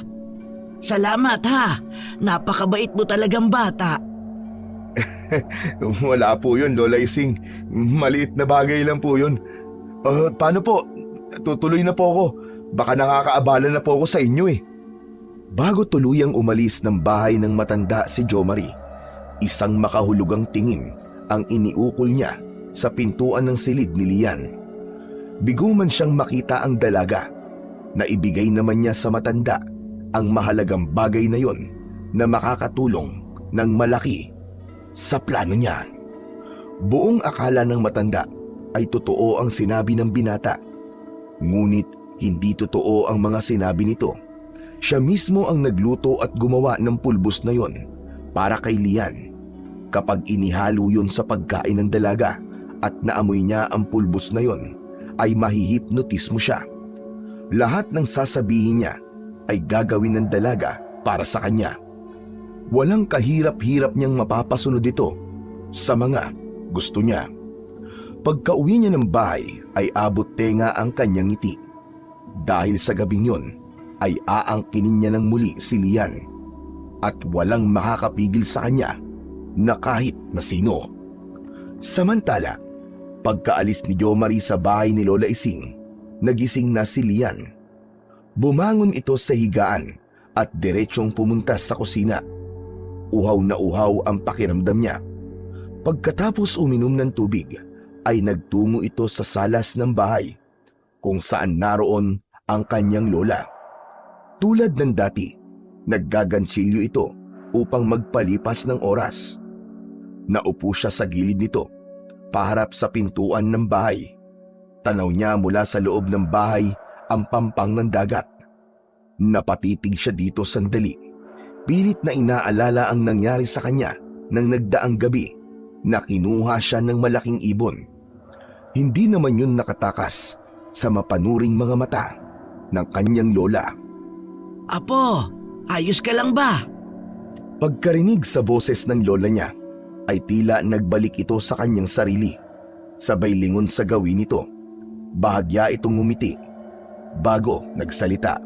Salamat ha, napakabait mo talagang bata. Wala po yun Lola Ising, maliit na bagay lang po yun. Paano po? Tutuloy na po ako. Baka nakakaabala na po ako sa inyo eh. Bago tuluyang umalis ng bahay ng matanda si Jomari, isang makahulugang tingin ang iniukol niya sa pintuan ng silid ni Lian. Bigo man siyang makita ang dalaga, na ibigay naman niya sa matanda ang mahalagang bagay na yon na makakatulong ng malaki sa plano niya. Buong akala ng matanda ay totoo ang sinabi ng binata. Ngunit hindi totoo ang mga sinabi nito. Siya mismo ang nagluto at gumawa ng pulbos na yon para kay Lian. Kapag inihalo yun sa pagkain ng dalaga at naamoy niya ang pulbos na yon, ay mahihipnotismo siya. Lahat ng sasabihin niya ay gagawin ng dalaga para sa kanya. Walang kahirap-hirap niyang mapapasunod ito sa mga gusto niya. Pagka-uwi niya ng bahay ay abot tenga ang kanyang ngiti. Dahil sa gabing yon ay aangkinin niya ng muli si Lian at walang makakapigil sa kanya na kahit na sino. Samantala, pagkaalis ni Jomari sa bahay ni Lola Ising, nagising na si Lian. Bumangon ito sa higaan at diretsyong pumunta sa kusina. Uhaw na uhaw ang pakiramdam niya. Pagkatapos uminom ng tubig, ay nagtungo ito sa salas ng bahay kung saan naroon ang kanyang lola. Tulad ng dati, naggagansilyo ito upang magpalipas ng oras. Naupo siya sa gilid nito, paharap sa pintuan ng bahay. Tanaw niya mula sa loob ng bahay ang pampang ng dagat. Napatitig siya dito sandali. Pilit na inaalala ang nangyari sa kanya nang nagdaang gabi na kinuha siya ng malaking ibon. Hindi naman yun nakatakas sa mapanuring mga mata ng kanyang lola. Apo, ayos ka lang ba? Pagkarinig sa boses ng lola niya, ay tila nagbalik ito sa kanyang sarili. Sabay lingon sa gawin nito. Bahagya itong ngumiti bago nagsalita.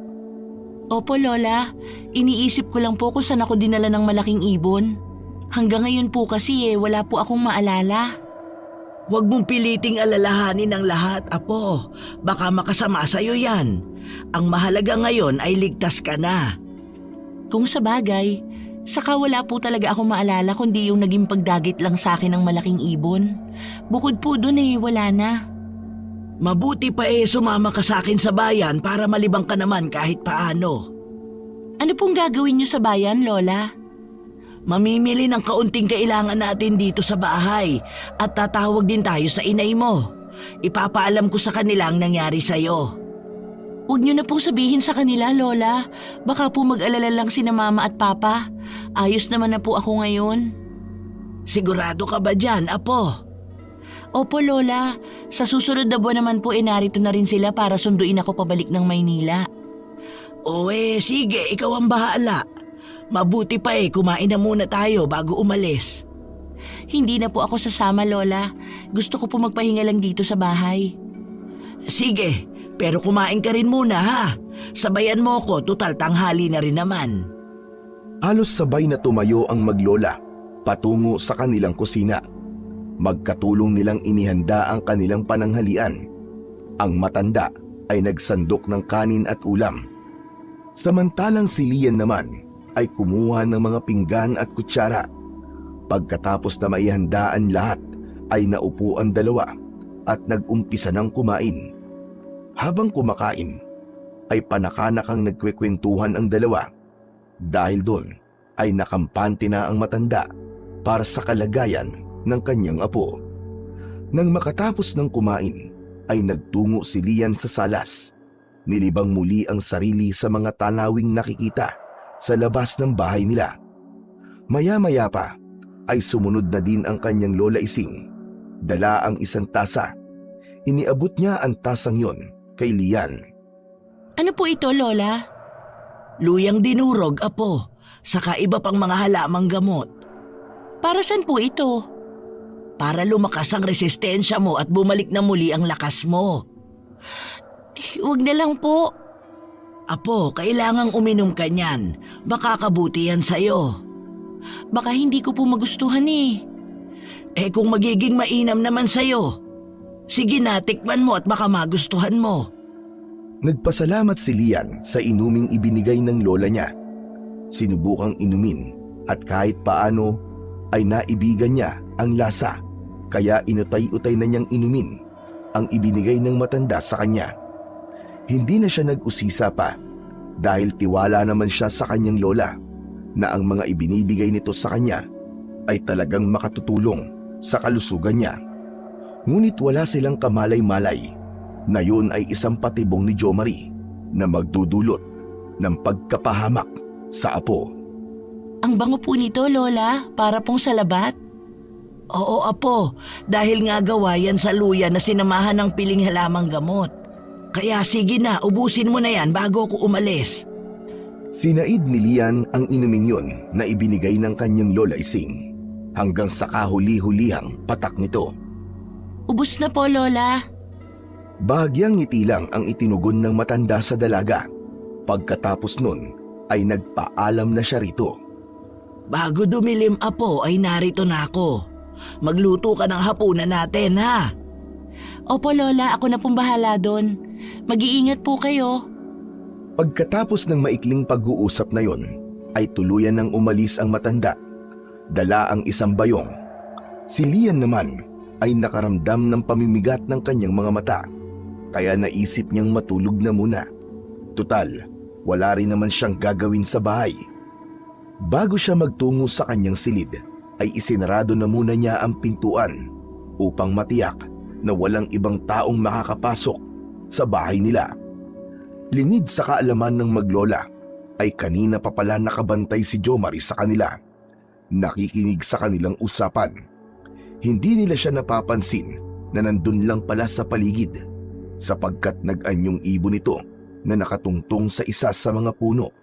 Opo, Lola. Iniisip ko lang po kung saan ako dinala ng malaking ibon. Hanggang ngayon po kasi wala po akong maalala. Huwag mong piliting alalahanin ang lahat, Apo. Baka makasama sa'yo yan. Ang mahalaga ngayon ay ligtas ka na. Kung sa bagay, saka wala po talaga akong maalala kundi yung naging pagdagit lang sa akin ng malaking ibon. Bukod po dun wala na. Mabuti pa sumama ka sa akin sa bayan para malibang ka naman kahit paano. Ano pong gagawin niyo sa bayan, Lola? Mamimili ng kaunting kailangan natin dito sa bahay at tatawag din tayo sa inay mo. Ipapaalam ko sa kanila ang nangyari sa'yo. Huwag niyo na pong sabihin sa kanila, Lola. Baka po mag-alala lang sina Mama at Papa. Ayos naman na po ako ngayon. Sigurado ka ba dyan, Apo? Opo, Lola. Sa susunod na buwan naman po narito na rin sila para sunduin ako pabalik ng Maynila. O sige, ikaw ang bahala. Mabuti pa kumain na muna tayo bago umalis. Hindi na po ako sasama, Lola. Gusto ko po magpahinga lang dito sa bahay. Sige, pero kumain ka rin muna ha. Sabayan mo ko, tutal tanghali na rin naman. Halos sabay na tumayo ang maglola patungo sa kanilang kusina. Magkatulong nilang inihanda ang kanilang pananghalian. Ang matanda ay nagsandok ng kanin at ulam. Samantalang si Lian naman ay kumuha ng mga pinggan at kutsara. Pagkatapos na maihandaan lahat ay naupo ang dalawa at nag-umpisa ng kumain. Habang kumakain ay panakanakang nagkwekwentuhan ang dalawa. Dahil doon ay nakampante na ang matanda para sa kalagayan ng kanyang apo. Nang makatapos ng kumain ay nagtungo si Lian sa salas. Nilibang muli ang sarili sa mga tanawing nakikita sa labas ng bahay nila. Maya-maya pa ay sumunod na din ang kanyang Lola Ising. Dala ang isang tasa. Iniabot niya ang tasang yon kay Lian. Ano po ito, Lola? Luyang dinurog, Apo. Saka iba pang mga halamang gamot. Para saan po ito? Para lumakas ang resistensya mo at bumalik na muli ang lakas mo. Huwag na lang po. Apo, kailangang uminom ka niyan. Baka kabuti yan sa'yo. Baka hindi ko po magustuhan kung magiging mainam naman sa'yo, sige na, tikman mo at baka magustuhan mo. Nagpasalamat si Lian sa inuming ibinigay ng lola niya. Sinubukang inumin at kahit paano ay naibigan niya ang lasa. kaya inutay-utay na niyang inumin ang ibinigay ng matanda sa kanya. Hindi na siya nag-usisa pa dahil tiwala naman siya sa kanyang lola na ang mga ibinibigay nito sa kanya ay talagang makatutulong sa kalusugan niya. Ngunit wala silang kamalay-malay na yun ay isang patibong ni Jo Marie na magdudulot ng pagkapahamak sa apo. Ang bango po nito, Lola, para pong salabat. Oo, Apo, dahil nga gawa yan sa luya na sinamahan ng piling halamang gamot. Kaya sige na, ubusin mo na yan bago ako umalis. Sinaid ni Lian ang inuming yun na ibinigay ng kanyang lola Ising hanggang sa kahuli-hulihang patak nito. Ubus na po, Lola. Bahagyang ngiti lang ang itinugon ng matanda sa dalaga. Pagkatapos nun ay nagpaalam na siya rito. Bago dumilim, Apo, ay narito na ako. Magluto ka ng hapunan natin, ha? Opo, Lola, ako na pong bahala doon. Mag-iingat po kayo. Pagkatapos ng maikling pag-uusap na yon, ay tuluyan nang umalis ang matanda. Dala ang isang bayong. Si Lian naman ay nakaramdam ng pamimigat ng kanyang mga mata, kaya naisip niyang matulog na muna. Tutal, wala rin naman siyang gagawin sa bahay. Bago siya magtungo sa kanyang silid, ay isinarado na muna niya ang pintuan upang matiyak na walang ibang taong makakapasok sa bahay nila. Lingid sa kaalaman ng maglola, ay kanina pa pala nakabantay si Jo Marie sa kanila, nakikinig sa kanilang usapan. Hindi nila siya napapansin na nandun lang pala sa paligid, sapagkat nag-anyong ibon ito na nakatungtong sa isa sa mga puno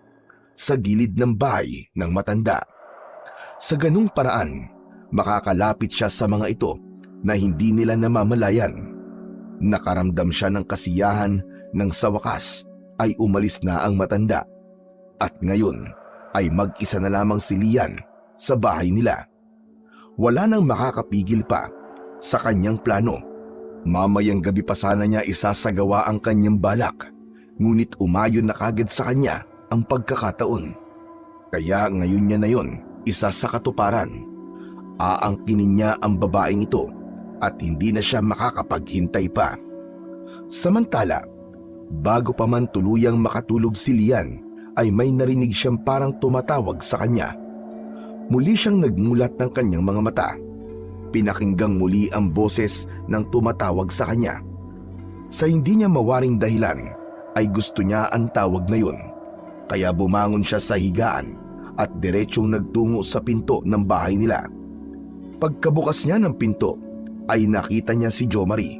sa gilid ng bahay ng matanda. Sa ganung paraan, makakalapit siya sa mga ito na hindi nila namamalayan. Nakaramdam siya ng kasiyahan nang sa wakas ay umalis na ang matanda. At ngayon ay mag-isa na lamang si Lian sa bahay nila. Wala nang makakapigil pa sa kanyang plano. Mamayang gabi pa sana niya isasagawa ang kanyang balak, ngunit umayon na kagad sa kanya ang pagkakataon. Kaya ngayon niya na yon isa sa katuparan. Aangkinin niya ang babaeng ito at hindi na siya makakapaghintay pa. Samantala, bago pa man tuluyang makatulog si Lian, ay may narinig siyang parang tumatawag sa kanya. Muli siyang nagmulat ng kanyang mga mata. Pinakinggang muli ang boses ng tumatawag sa kanya. Sa hindi niya mawaring dahilan, ay gusto niya ang tawag na yun. Kaya bumangon siya sa higaan at diretsong nagtungo sa pinto ng bahay nila. Pagkabukas niya ng pinto, ay nakita niya si Jo Marie.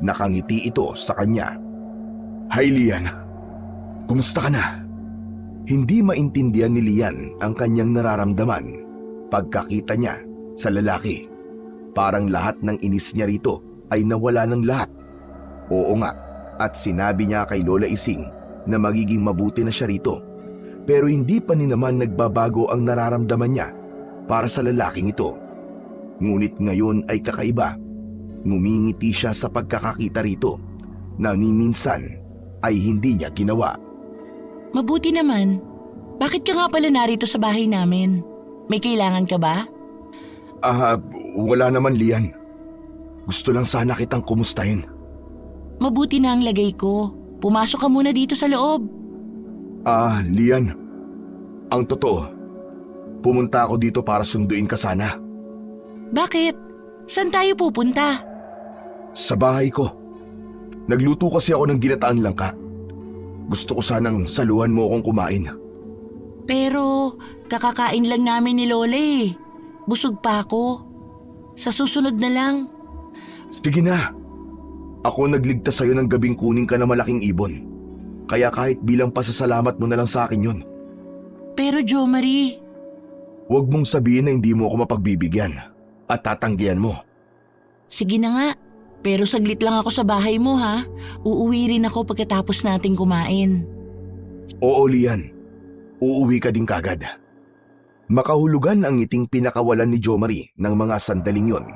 Nakangiti ito sa kanya. "Hi Lian, kumusta ka na?" Hindi maintindihan ni Lian ang kanyang nararamdaman pagkakita niya sa lalaki. Parang lahat ng inis niya rito ay nawala ng lahat. Oo nga, at sinabi niya kay Lola Ising na magiging mabuti na siya rito. Pero hindi pa ni naman nagbabago ang nararamdaman niya para sa lalaking ito. Ngunit ngayon ay kakaiba. Ngumingiti siya sa pagkakakita rito na ni minsan ay hindi niya ginawa. Mabuti naman. Bakit ka nga pala narito sa bahay namin? May kailangan ka ba? Wala naman Lian. Gusto lang sana kitang kumustahin. Mabuti na ang lagay ko. Pumasok ka muna dito sa loob. Lian, ang totoo, pumunta ako dito para sunduin ka sana. Bakit? Saan tayo pupunta? Sa bahay ko. Nagluto kasi ako ng ginataan langka. Gusto ko sanang saluhan mo akong kumain. Pero kakakain lang namin ni Lola eh. Busog pa ako. Sa susunod na lang. Sige na. Ako nagligtas sa'yo ng gabing kuning ka na malaking ibon. Kaya kahit bilang pasasalamat mo na lang sa akin yun. Pero Jo Marie. Huwag mong sabihin na hindi mo ako mapagbibigyan at tatanggihan mo. Sige na nga. Pero saglit lang ako sa bahay mo ha. Uuwi rin ako pagkatapos nating kumain. Oo Lian. Uuwi ka din kagad. Makahulugan ang ngiting pinakawalan ni Jo Marie ng mga sandaling yon.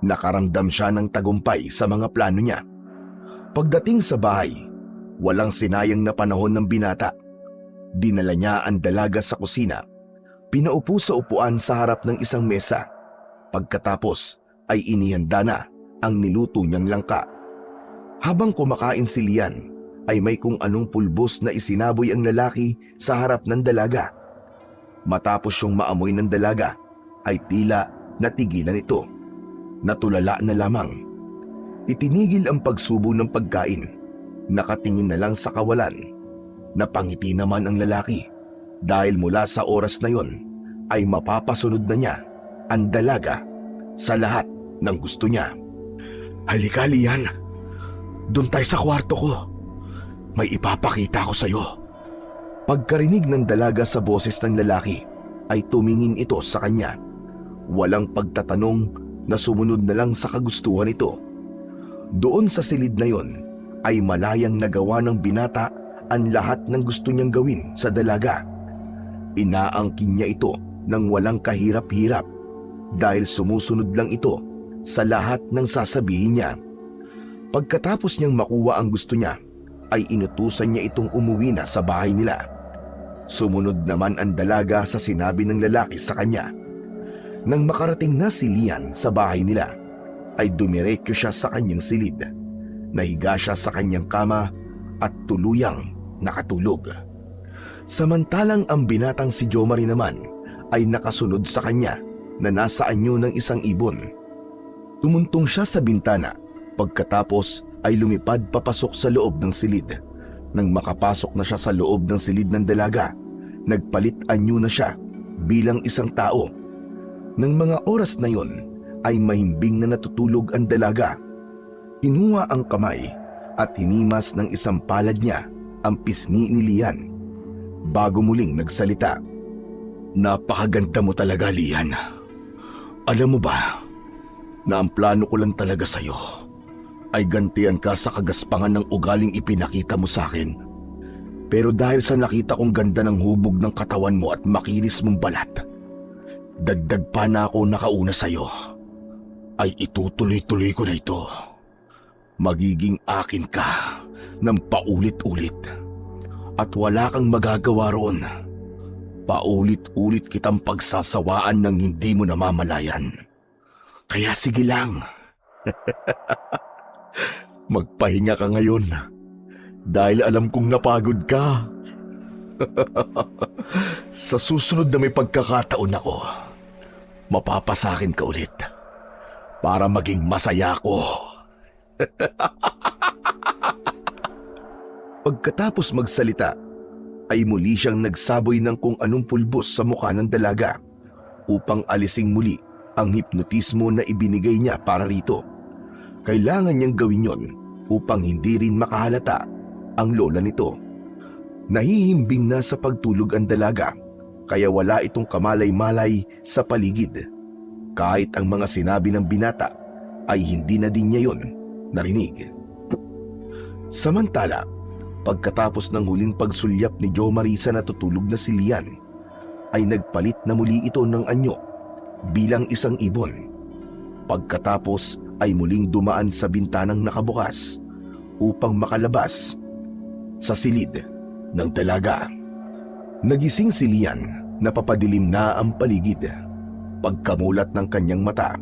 Nakaramdam siya ng tagumpay sa mga plano niya. Pagdating sa bahay, walang sinayang na panahon ng binata. Dinala niya ang dalaga sa kusina. Pinaupo sa upuan sa harap ng isang mesa. Pagkatapos ay inihanda na ang niluto niyang langka. Habang kumakain si Lian, ay may kung anong pulbos na isinaboy ang lalaki sa harap ng dalaga. Matapos siyang maamoy ng dalaga, ay tila natigilan ito. Natulala na lamang. Itinigil ang pagsubo ng pagkain. Nakatingin na lang sa kawalan. Napangiti naman ang lalaki dahil mula sa oras na yon ay mapapasunod na niya ang dalaga sa lahat ng gusto niya. Halika, Lian. Doon tayo sa kwarto ko. May ipapakita ko sa'yo. Pagkarinig ng dalaga sa boses ng lalaki, ay tumingin ito sa kanya. Walang pagtatanong na sumunod na lang sa kagustuhan ito. Doon sa silid na yon, ay malayang nagawa ng binata ang lahat ng gusto niyang gawin sa dalaga. Inaangkin niya ito ng walang kahirap-hirap dahil sumusunod lang ito sa lahat ng sasabihin niya. Pagkatapos niyang makuha ang gusto niya, ay inutusan niya itong umuwi na sa bahay nila. Sumunod naman ang dalaga sa sinabi ng lalaki sa kanya. Nang makarating na si Lian sa bahay nila, ay dumiretso siya sa kanyang silid. Nahiga siya sa kanyang kama at tuluyang nakatulog. Samantalang ang binatang si Jomari naman ay nakasunod sa kanya na nasa anyo ng isang ibon. Tumuntong siya sa bintana, pagkatapos ay lumipad papasok sa loob ng silid. Nang makapasok na siya sa loob ng silid ng dalaga, nagpalit anyo na siya bilang isang tao. Nang mga oras na yon, ay mahimbing na natutulog ang dalaga. Hinuha ang kamay at hinimas ng isang palad niya ang pisngi ni Lian. Bago muling nagsalita, "Napakaganda mo talaga, Lian. Alam mo ba na ang plano ko lang talaga sa'yo ay gantian ka sa kagaspangan ng ugaling ipinakita mo sa akin. Pero dahil sa nakita kong ganda ng hubog ng katawan mo at makinis mong balat, dagdag pa na ako nakauna sa'yo, ay itutuloy-tuloy ko na ito. Magiging akin ka ng paulit-ulit at wala kang magagawa roon. Paulit-ulit kitang pagsasawaan ng hindi mo namamalayan. Kaya sige lang." Magpahinga ka ngayon dahil alam kong napagod ka. Sa susunod na may pagkakataon ako, mapapasakin ka ulit para maging masaya ako. Pagkatapos magsalita, ay muli siyang nagsaboy ng kung anong pulbos sa mukha ng dalaga upang alising muli ang hipnotismo na ibinigay niya para rito. Kailangan niyang gawin yon upang hindi rin makahalata ang lola nito. Nahihimbing na sa pagtulog ang dalaga, kaya wala itong kamalay-malay sa paligid. Kahit ang mga sinabi ng binata ay hindi na din niya yon narinig. Samantala, pagkatapos ng huling pagsulyap ni Jomari sa natutulog na si Lian, ay nagpalit na muli ito ng anyo bilang isang ibon. Pagkatapos ay muling dumaan sa bintanang nakabukas upang makalabas sa silid ng dalaga. Nagising si Lian, napapadilim na ang paligid. Pagkamulat ng kanyang mata,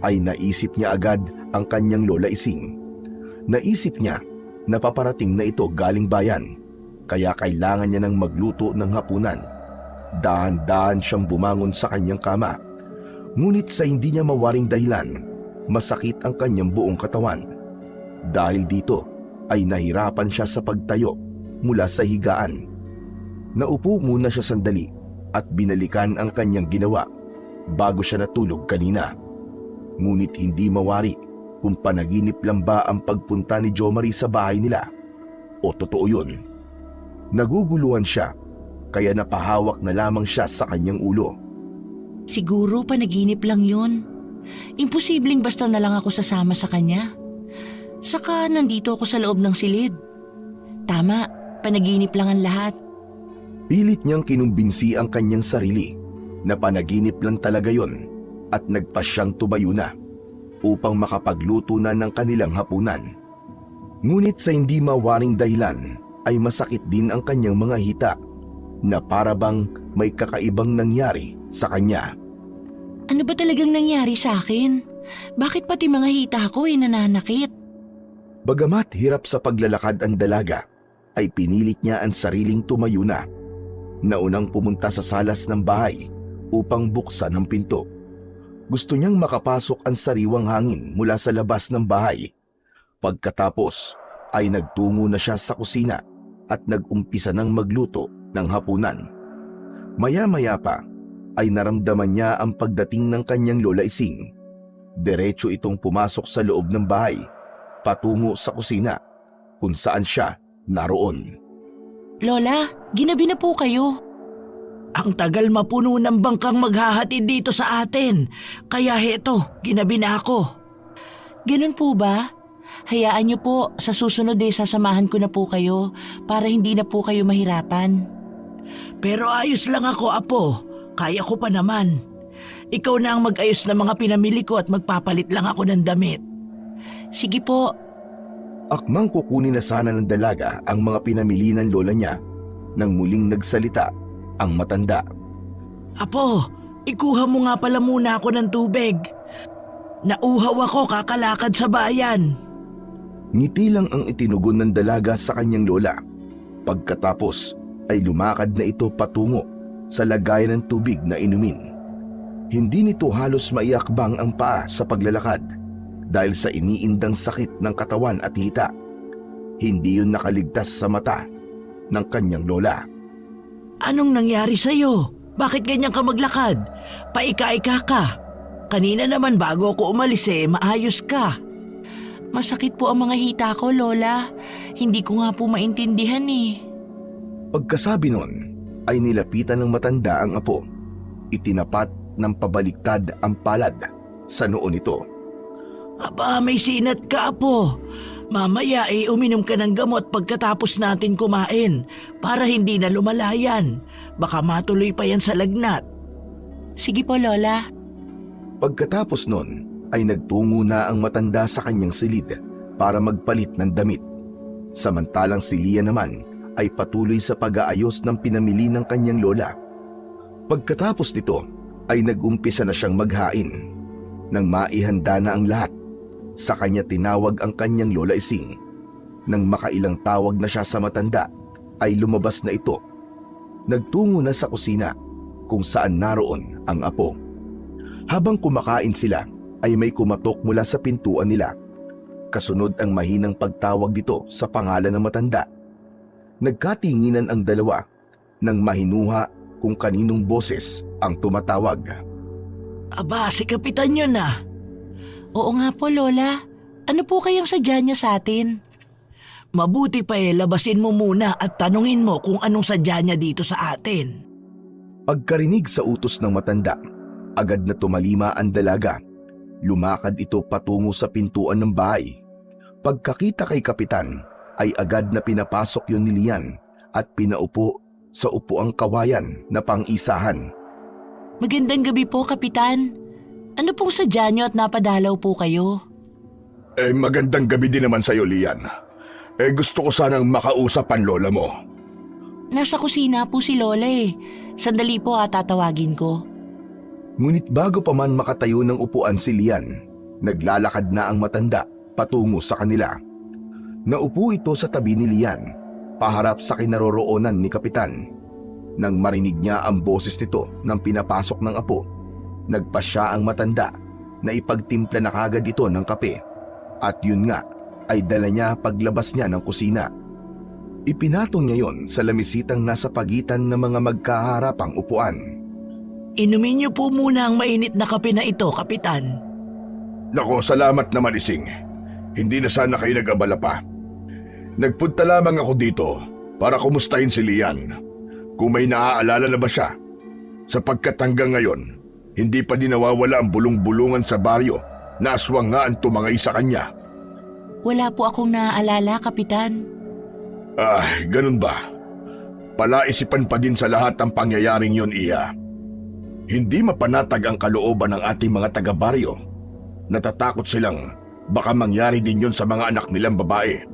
ay naisip niya agad ang kanyang lola Ising. Naisip niya na paparating na ito galing bayan, kaya kailangan niya ng magluto ng hapunan. Dahan-dahan siyang bumangon sa kanyang kama, ngunit sa hindi niya mawaring dahilan, masakit ang kanyang buong katawan. Dahil dito ay nahirapan siya sa pagtayo mula sa higaan. Naupo muna siya sandali at binalikan ang kanyang ginawa bago siya natulog kanina. Ngunit hindi mawari kung panaginip lang ba ang pagpunta ni Jomari sa bahay nila o totoo yun. Naguguluhan siya, kaya napahawak na lamang siya sa kanyang ulo. Siguro panaginip lang yun. Imposibleng basta na lang ako sasama sa kanya. Saka nandito ako sa loob ng silid. Tama, panaginip lang ang lahat. Pilit niyang kinumbinsi ang kanyang sarili na panaginip lang talaga yon at nagpa siyang tumayo na upang makapagluto na ng kanilang hapunan. Ngunit sa hindi mawaring dahilan ay masakit din ang kanyang mga hita na para bang may kakaibang nangyari sa kanya. Ano ba talagang nangyari sa akin? Bakit pati mga hita ko ay nananakit? Bagamat hirap sa paglalakad ang dalaga, ay pinilit niya ang sariling tumayo na. Naunang pumunta sa salas ng bahay upang buksan ang pinto. Gusto niyang makapasok ang sariwang hangin mula sa labas ng bahay. Pagkatapos ay nagtungo na siya sa kusina at nag-umpisa ng magluto ng hapunan. Maya-maya pa ay naramdaman niya ang pagdating ng kanyang Lola Ising. Diretso itong pumasok sa loob ng bahay, patungo sa kusina kung saan siya naroon. Lola, ginabi na po kayo. Ang tagal mapuno ng bangkang maghahatid dito sa atin. Kaya heto, ginabi na ako. Ganun po ba? Hayaan niyo po, sa susunod sasamahan ko na po kayo para hindi na po kayo mahirapan. Pero ayos lang ako, Apo. Kaya ko pa naman. Ikaw na ang mag-ayos ng mga pinamili ko at magpapalit lang ako ng damit. Sige po. Akmang kukunin na sana ng dalaga ang mga pinamili ng lola niya nang muling nagsalita ang matanda. Apo, ikuha mo nga pala muna ako ng tubig. Nauhaw ako kakalakad sa bayan. Ngiti lang ang itinugon ng dalaga sa kanyang lola. Pagkatapos ay lumakad na ito patungo sa lagayan ng tubig na inumin. Hindi nito halos maiakbang ang paa sa paglalakad dahil sa iniindang sakit ng katawan at hita. Hindi yun nakaligtas sa mata ng kanyang lola. Anong nangyari sa'yo? Bakit ganyan ka maglakad? Paika-ika ka. Kanina naman bago ako umalis maayos ka. Masakit po ang mga hita ko, Lola. Hindi ko nga po maintindihan Pagkasabi nun, ay nilapitan ng matanda ang apo. Itinapat ng pabaliktad ang palad sa noo nito. Aba, may sinat ka, Apo. Mamaya uminom ka ng gamot pagkatapos natin kumain para hindi na lumalayan. Baka matuloy pa yan sa lagnat. Sige po, Lola. Pagkatapos nun, ay nagtungo na ang matanda sa kanyang silid para magpalit ng damit. Samantalang si Lia naman ay patuloy sa pag-aayos ng pinamili ng kanyang lola. Pagkatapos nito ay nag-umpisa na siyang maghain. Nang maihanda na ang lahat, sa kanya tinawag ang kanyang Lola Ising. Nang makailang tawag na siya sa matanda, ay lumabas na ito. Nagtungo na sa kusina kung saan naroon ang apo. Habang kumakain sila, ay may kumatok mula sa pintuan nila. Kasunod ang mahinang pagtawag dito sa pangalan ng matanda. Nagkatinginan ang dalawa nang mahinuha kung kaninong boses ang tumatawag. Aba, si Kapitan yun na. Oo nga po, Lola. Ano po kayang sadya niya sa atin? Mabuti pa labasin mo muna at tanungin mo kung anong sadya niya dito sa atin. Pagkarinig sa utos ng matanda, agad na tumalima ang dalaga. Lumakad ito patungo sa pintuan ng bahay. Pagkakita kay Kapitan, ay agad na pinapasok yun ni Lian at pinaupo sa upuang kawayan na pang-isahan. Magandang gabi po, Kapitan. Ano pong sadya niyo at napadalaw po kayo? Magandang gabi din naman sa'yo, Lian. Gusto ko sanang makausap ang lola mo. Nasa kusina po si Lola Sandali po tatawagin ko. Ngunit bago pa man makatayo ng upuan si Lian, naglalakad na ang matanda patungo sa kanila. Naupo ito sa tabi ni Lian, paharap sa kinaroroonan ni Kapitan. Nang marinig niya ang boses nito nang pinapasok ng apo, nagpasya ang matanda na ipagtimpla na kagad ito ng kape. At yun nga, ay dala niya paglabas niya ng kusina. Ipinatong niya yon sa lamisitang nasa pagitan ng mga magkaharapang upuan. Inumin niyo po muna ang mainit na kape na ito, Kapitan. Nako, salamat naman, Ising. Hindi na sana kayo nag-abala pa. Nagpunta lamang ako dito para kumustahin si Lian. Kung may naaalala na ba siya. Sapagkat hanggang ngayon, hindi pa din nawawala ang bulong-bulungan sa baryo na aswang nga ang tumangay sa kanya. Wala po akong naaalala, Kapitan. Ganun ba? Palaisipan pa din sa lahat ang pangyayaring yon, Iya. Hindi mapanatag ang kalooban ng ating mga taga-baryo. Natatakot silang baka mangyari din yon sa mga anak nilang babae.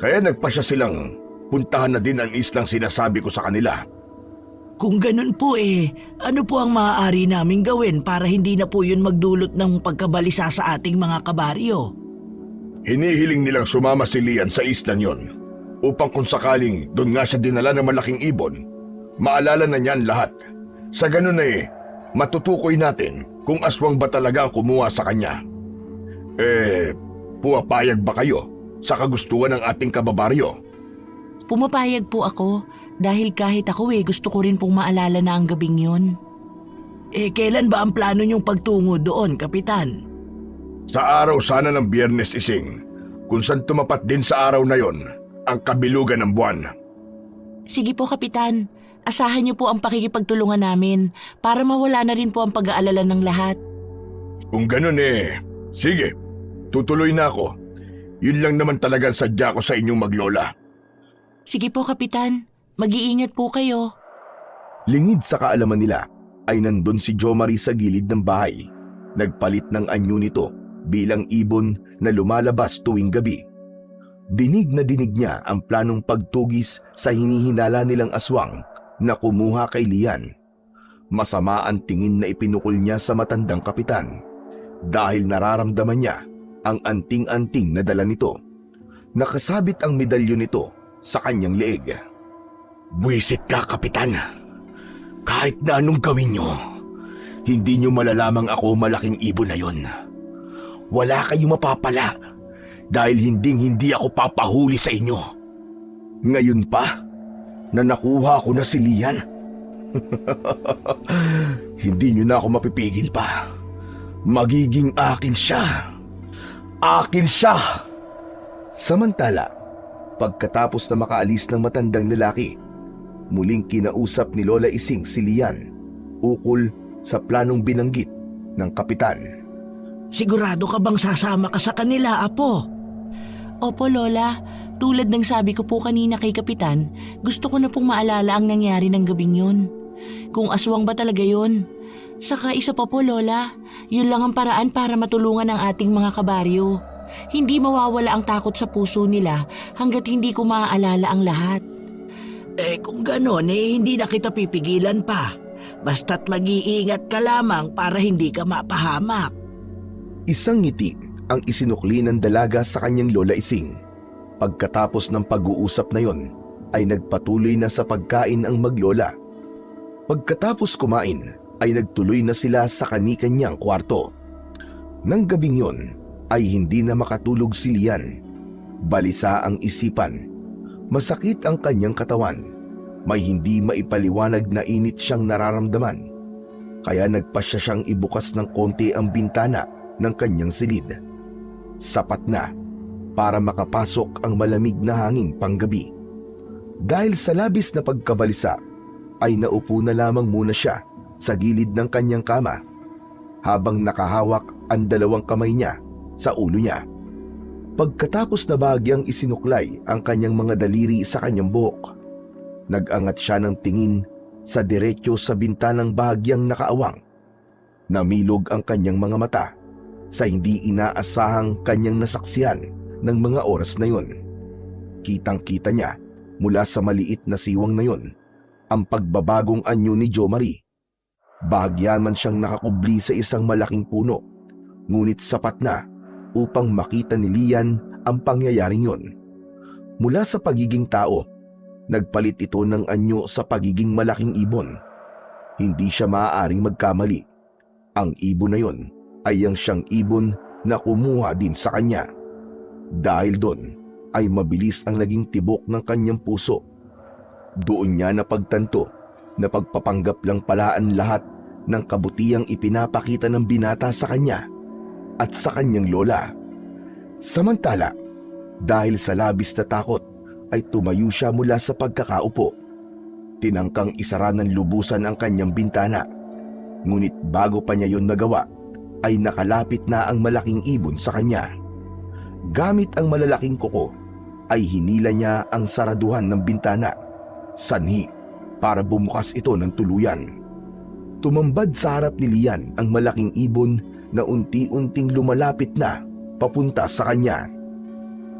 Kaya nagpasya silang puntahan na din ang islang sinasabi ko sa kanila. Kung ganun po ano po ang maaari naming gawin para hindi na po yun magdulot ng pagkabalisa sa ating mga kabaryo? Hinihiling nilang sumama si Lian sa isla yon upang kung sakaling doon nga siya dinala ng malaking ibon, maalala na niyan lahat. Sa ganun matutukoy natin kung aswang ba talaga ang kumuha sa kanya. Pumapayag ba kayo sa kagustuhan ng ating kababaryo? Pumapayag po ako dahil kahit ako gusto ko rin pong maalala na ang gabing yun. Kailan ba ang plano niyong pagtungo doon, Kapitan? Sa araw sana ng Biyernes Ising, kung saan tumapat din sa araw na yon ang kabilugan ng buwan. Sige po, Kapitan. Asahan niyo po ang pakikipagtulungan namin para mawala na rin po ang pag-aalala ng lahat. Kung ganun sige, tutuloy na ako. Yun lang naman talaga ang sadya ko sa inyong maglola. Sige po, Kapitan. Mag-iingat po kayo. Lingid sa kaalaman nila ay nandun si Jo Marie sa gilid ng bahay. Nagpalit ng anyo nito bilang ibon na lumalabas tuwing gabi. Dinig na dinig niya ang planong pagtugis sa hinihinala nilang aswang na kumuha kay Lian. Masama ang tingin na ipinukol niya sa matandang kapitan dahil nararamdaman niya ang anting-anting na dala nito. Nakasabit ang medalyon nito sa kanyang leeg. Buwisit ka, Kapitan. Kahit na anong gawin niyo, hindi niyo malalamang ako malaking ibon na yon. Wala kayong mapapala dahil hindi ako papahuli sa inyo. Ngayon pa, na nakuha ko na si Lian. Hindi niyo na ako mapipigil pa. Magiging akin siya. Akin siya! Samantala, pagkatapos na makaalis ng matandang lalaki, muling kinausap ni Lola Ising si Lian ukol sa planong binanggit ng kapitan. Sigurado ka bang sasama ka sa kanila, Apo? Opo, Lola. Tulad ng sabi ko po kanina kay Kapitan, gusto ko na pong maalala ang nangyari ng gabing yun. Kung aswang ba talaga yun? Saka isa pa po, Lola, yun lang ang paraan para matulungan ang ating mga kabaryo. Hindi mawawala ang takot sa puso nila hanggat hindi ko maaalala ang lahat. Kung ganon, hindi na kita pipigilan pa. Basta't mag-iingat ka lamang para hindi ka mapahamak. Isang ngiti ang isinukli ng dalaga sa kanyang Lola Ising. Pagkatapos ng pag-uusap na yon, ay nagpatuloy na sa pagkain ang maglola. Pagkatapos kumain, ay nagtuloy na sila sa kani-kanyang kwarto. Nang gabing yon, ay hindi na makatulog si Lian. Balisa ang isipan. Masakit ang kanyang katawan. May hindi maipaliwanag na init siyang nararamdaman. Kaya nagpasya siyang ibukas ng konti ang bintana ng kanyang silid. Sapat na para makapasok ang malamig na hangin panggabi. Dahil sa labis na pagkabalisa, ay naupo na lamang muna siya sa gilid ng kanyang kama habang nakahawak ang dalawang kamay niya sa ulo niya. Pagkatapos na bahagyang isinuklay ang kanyang mga daliri sa kanyang buhok, nag-angat siya ng tingin sa diretso sa bintanang bahagyang nakaawang. Namilog ang kanyang mga mata sa hindi inaasahang kanyang nasaksihan ng mga oras na yon. Kitang-kita niya mula sa maliit na siwang na yon ang pagbabagong anyo ni Jo Marie. Bahagyan man siyang nakakubli sa isang malaking puno, ngunit sapat na upang makita ni Lian ang pangyayaring yon. Mula sa pagiging tao, nagpalit ito ng anyo sa pagiging malaking ibon. Hindi siya maaaring magkamali. Ang ibon na yon ay ang siyang ibon na kumuha din sa kanya. Dahil doon ay mabilis ang naging tibok ng kanyang puso. Doon niya napagtanto na pagpapanggap lang pala ang lahat ng kabutihang ipinapakita ng binata sa kanya at sa kanyang lola. Samantala, dahil sa labis na takot, ay tumayo siya mula sa pagkakaupo. Tinangkang isara ng lubusan ang kanyang bintana. Ngunit bago pa niya yon nagawa, ay nakalapit na ang malaking ibon sa kanya. Gamit ang malalaking kuko, ay hinila niya ang saraduhan ng bintana, sanhi para bumukas ito ng tuluyan. Tumambad sa harap ni Lian ang malaking ibon na unti-unting lumalapit na papunta sa kanya.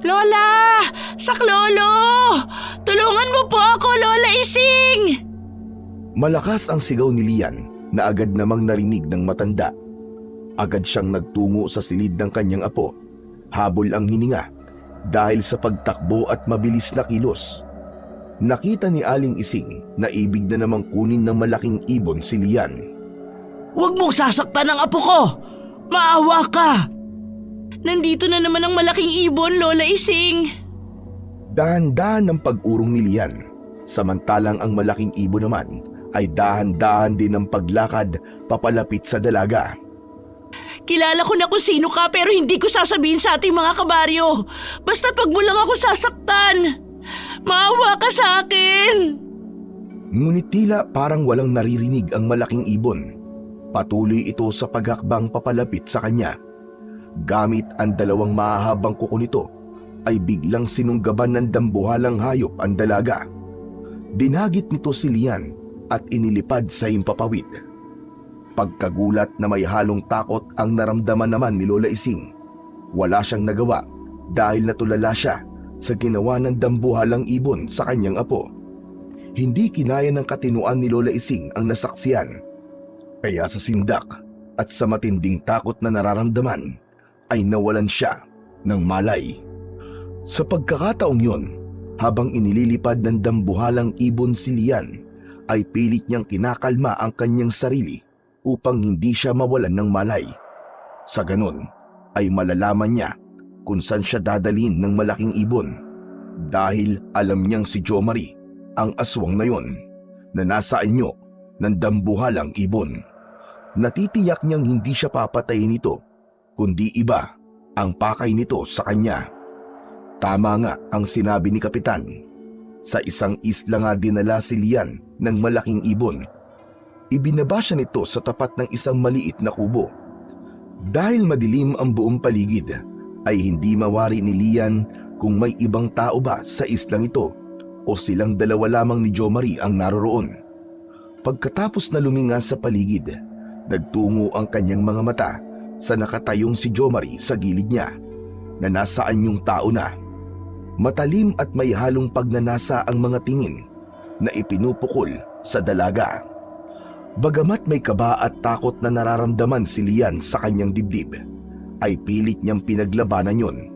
Lola! Saklolo! Tulungan mo po ako, Lola Ising! Malakas ang sigaw ni Lian na agad namang narinig ng matanda. Agad siyang nagtungo sa silid ng kanyang apo. Habol ang hininga dahil sa pagtakbo at mabilis na kilos. Nakita ni Aling Ising na ibig na namang kunin ng malaking ibon si Lian. Huwag mong sasaktan ang apo ko! Maawa ka! Nandito na naman ang malaking ibon, Lola Ising. Dahan-dahan ang pag-urong ni Lian, samantalang ang malaking ibon naman ay dahan-dahan din ang paglakad papalapit sa dalaga. Kilala ko na kung sino ka pero hindi ko sasabihin sa ating mga kabaryo. Basta't wag mo lang ako sasaktan. Maawa ka sa akin. Ngunit tila parang walang naririnig ang malaking ibon. Patuloy ito sa paghakbang papalapit sa kanya. Gamit ang dalawang mahahabang kuko nito, ay biglang sinunggaban ng dambuhalang hayop ang dalaga. Dinagit nito si Lian at inilipad sa himpapawid. Pagkagulat na may halong takot ang naramdaman naman ni Lola Ising. Wala siyang nagawa dahil natulala siya sa ginawa ng dambuhalang ibon sa kanyang apo. Hindi kinaya ng katinuan ni Lola Ising ang nasaksiyan. Kaya sa sindak at sa matinding takot na nararamdaman ay nawalan siya ng malay. Sa pagkakataong yon, habang inililipad ng dambuhalang ibon si Lian, ay pilit niyang kinakalma ang kanyang sarili upang hindi siya mawalan ng malay. Sa ganon ay malalaman niya kung saan siya dadalhin ng malaking ibon dahil alam niyang si Jo Marie ang aswang na yon na nasa anyo ng dambuhalang ibon. Natitiyak niyang hindi siya papatayin nito kundi iba ang pakay nito sa kanya. Tama nga ang sinabi ni Kapitan. Sa isang isla nga dinala si Lian ng malaking ibon. Ibinaba siya nito sa tapat ng isang maliit na kubo. Dahil madilim ang buong paligid, ay hindi mawari ni Lian kung may ibang tao ba sa islang ito o silang dalawa lamang ni Jo Marie ang naroroon. Pagkatapos na luminga sa paligid, nagtungo ang kanyang mga mata sa nakatayong si Jo Marie sa gilid niya na nasaan yung tao na. Matalim at may halong pagnanasa ang mga tingin na ipinupukol sa dalaga. Bagamat may kaba at takot na nararamdaman si Lian sa kanyang dibdib, ay pilit niyang pinaglabanan yon.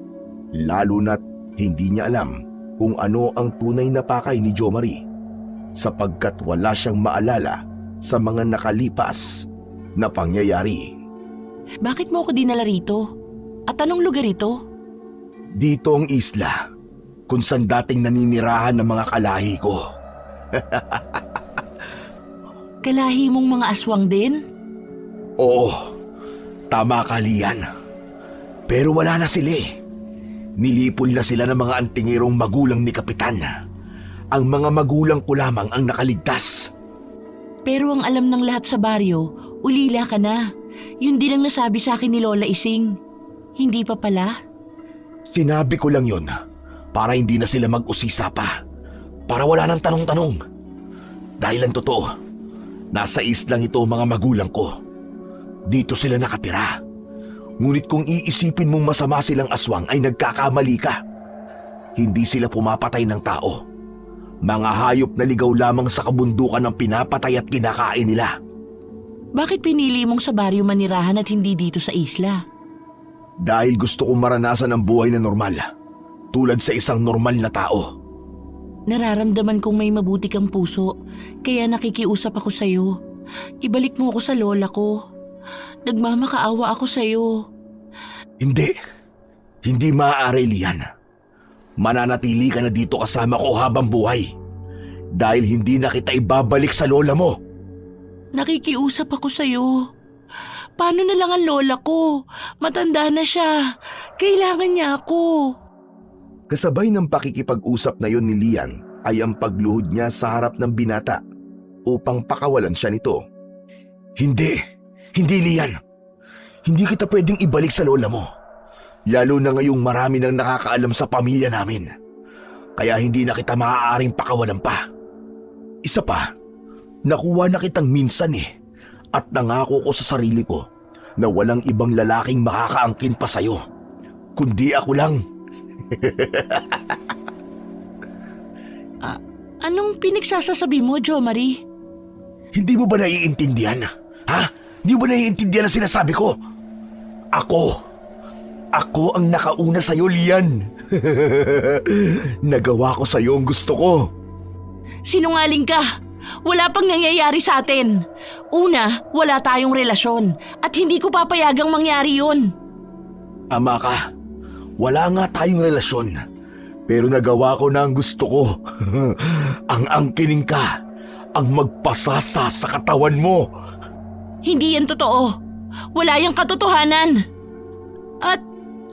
Lalo na't hindi niya alam kung ano ang tunay na pakay ni Jo Marie, sapagkat wala siyang maalala sa mga nakalipas na pangyayari. Bakit mo ako dinala rito? At anong lugar ito? Dito ang isla kung saan dating naninirahan ng mga kalahi ko. Kalahi mong mga aswang din? Oo, tama ka, Lian. Pero wala na sila eh. Nilipol na sila ng mga antingirong magulang ni Kapitan. Ang mga magulang ko lamang ang nakaligtas. Pero ang alam ng lahat sa baryo, ulila ka na. Yun din ang nasabi sa akin ni Lola Ising. Hindi pa pala? Sinabi ko lang yun para hindi na sila mag-usisa pa. Para wala nang tanong-tanong. Dahil ang totoo, nasa islang ito mga magulang ko. Dito sila nakatira. Ngunit kung iisipin mong masama silang aswang ay nagkakamali ka. Hindi sila pumapatay ng tao. Mga hayop na ligaw lamang sa kabundukan ang pinapatay at kinakain nila. Bakit pinili mong sa baryo manirahan at hindi dito sa isla? Dahil gusto kong maranasan ang buhay na normal, tulad sa isang normal na tao. Nararamdaman kong may mabuti kang puso, kaya nakikiusap ako sa'yo. Ibalik mo ako sa lola ko. Nagmamakaawa ako sa'yo. Hindi maaari, Lian. Mananatili ka na dito kasama ko habang buhay. Dahil hindi na kita ibabalik sa lola mo. Nakikiusap ako sa'yo. Paano na lang ang lola ko? Matanda na siya. Kailangan niya ako. Kasabay ng pakikipag-usap na yon ni Lian ay ang pagluhod niya sa harap ng binata upang pakawalan siya nito. Hindi Lian. Hindi kita pwedeng ibalik sa lola mo. Lalo na ngayong marami nang nakakaalam sa pamilya namin. Kaya hindi na kita maaaring pakawalan pa. Isa pa, nakuha na kitang minsan eh. At nangako ko sa sarili ko na walang ibang lalaking makakaangkin pa sa'yo. Kundi ako lang. Anong pinagsasasabi mo, Jo Marie? Hindi mo ba naiintindihan? Ha? Hindi mo ba naiintindihan ang sinasabi ko? Ako ang nakauna sa'yo, Lian. Nagawa ko sa'yo ang gusto ko. Sinungaling ka! Wala pang nangyayari sa atin. Una, wala tayong relasyon at hindi ko papayagang mangyari yun. Ama ka, wala nga tayong relasyon. Pero nagawa ko na ang gusto ko. Ang angkining ka, ang magpasasa sa katawan mo. Hindi yan totoo. Wala yung katotohanan. At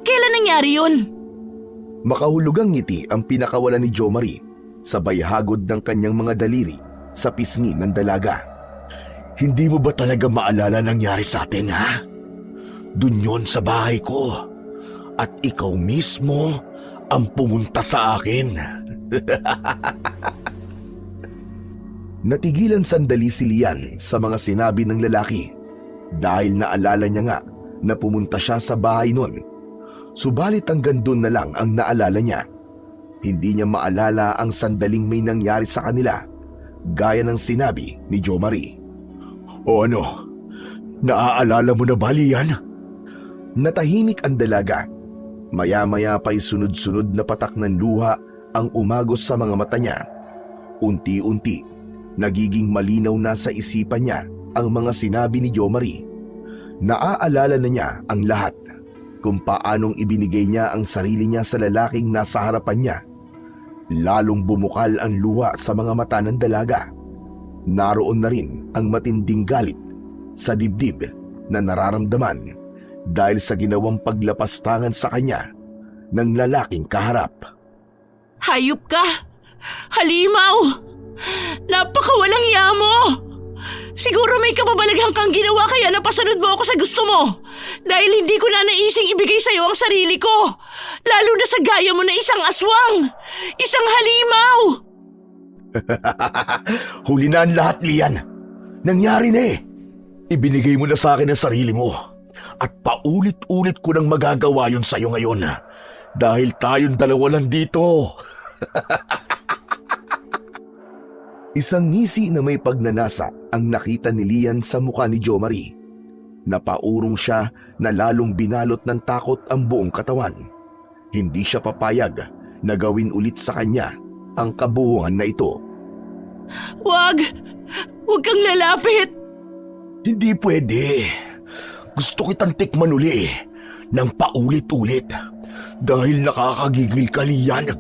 kailan nangyari yun? Makahulugang ngiti ang pinakawalan ni Jo Marie, sabay hagod ng kanyang mga daliri sa pisngi ng dalaga. Hindi mo ba talaga maalala nangyari sa atin, ha? Dun yon sa bahay ko. At ikaw mismo ang pumunta sa akin. Natigilan sandali si Lian sa mga sinabi ng lalaki dahil naalala niya nga na pumunta siya sa bahay nun. Subalit hanggang doon na lang ang naalala niya. Hindi niya maalala ang sandaling may nangyari sa kanila, gaya ng sinabi ni Jo Marie. O ano? Naaalala mo na ba, Lian? Natahimik ang dalaga. Maya-maya pa'y sunod-sunod na patak ng luha ang umagos sa mga mata niya. Unti-unti, nagiging malinaw na sa isipan niya ang mga sinabi ni Jo Marie. Naaalala na niya ang lahat, kung paanong ibinigay niya ang sarili niya sa lalaking nasa harapan niya. Lalong bumukal ang luha sa mga mata ng dalaga. Naroon na rin ang matinding galit sa dibdib na nararamdaman dahil sa ginawang paglapastangan sa kanya ng lalaking kaharap. Hayop ka! Halimaw! Napakawalang iya mo! Siguro may kababalaghan kang ginawa kaya napasunod mo ako sa gusto mo. Dahil hindi ko na naising ibigay sa'yo ang sarili ko. Lalo na sa gaya mo na isang aswang. Isang halimaw. Huli na ang lahat, Lian. Nangyari na eh. Ibinigay mo na sa akin ang sarili mo. At paulit-ulit ko nang magagawa yun sa'yo ngayon. Dahil tayong dalawa lang dito. Isang ngisi na may pagnanasa ang nakita ni Lian sa mukha ni Jo Marie. Napaurong siya na lalong binalot ng takot ang buong katawan. Hindi siya papayag na gawin ulit sa kanya ang kabuhuan na ito. Wag! Huwag kang lalapit! Hindi pwede. Gusto kitang tikman uli ng paulit-ulit dahil nakakagigil ka, Lian.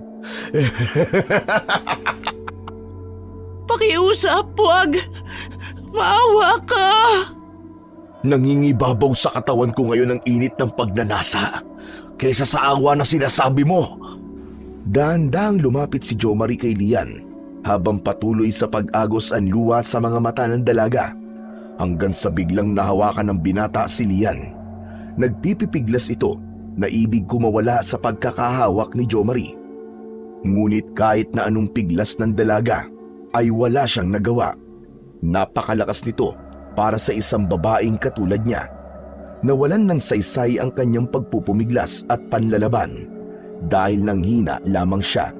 Pakiusap, wag! Maawa ka! Nangingibabaw sa katawan ko ngayon ang init ng pagnanasa kaysa sa awa na sinasabi mo. Dahan-dahang lumapit si Jo Marie kay Lian habang patuloy sa pag-agos ang luha sa mga mata ng dalaga hanggang sa biglang nahawakan ng binata si Lian. Nagpipipiglas ito na ibig kumawala sa pagkakahawak ni Jo Marie. Ngunit kahit na anong piglas ng dalaga ay wala siyang nagawa. Napakalakas nito para sa isang babaeng katulad niya. Nawalan ng saysay ang kanyang pagpupumiglas at panlalaban dahil nanghina lamang siya.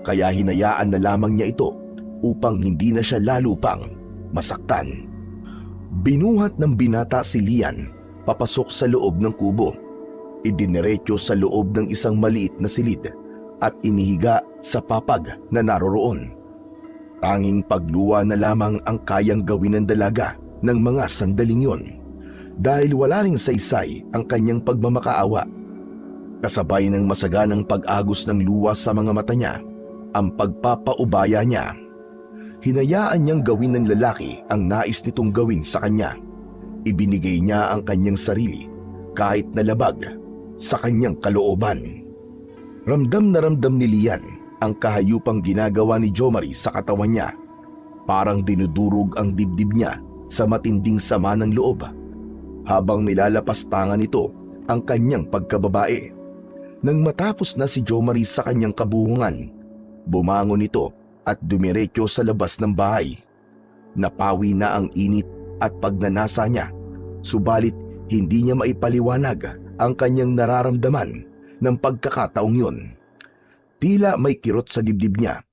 Kaya hinayaan na lamang niya ito upang hindi na siya lalo pang masaktan. Binuhat ng binata si Lian papasok sa loob ng kubo. Idiniretso sa loob ng isang maliit na silid at inihiga sa papag na naroroon. Tanging pagluwa na lamang ang kayang gawin ng dalaga ng mga sandaling yon dahil wala ring saysay ang kanyang pagmamakaawa. Kasabay ng masaganang pag-agos ng luwa sa mga mata niya, ang pagpapaubaya niya. Hinayaan niyang gawin ng lalaki ang nais nitong gawin sa kanya. Ibinigay niya ang kanyang sarili kahit na labag sa kanyang kalooban. Ramdam na ramdam ni Lian ang kahayupang ginagawa ni Jo Marie sa katawan niya. Parang dinudurog ang dibdib niya sa matinding sama ng loob habang nilalapastangan nito ang kanyang pagkababae. Nang matapos na si Jo Marie sa kanyang kabuhungan, bumangon ito at dumiretso sa labas ng bahay. Napawi na ang init at pagnanasa niya, subalit hindi niya maipaliwanag ang kanyang nararamdaman ng pagkakataong yun. Tila may kirot sa dibdib niya.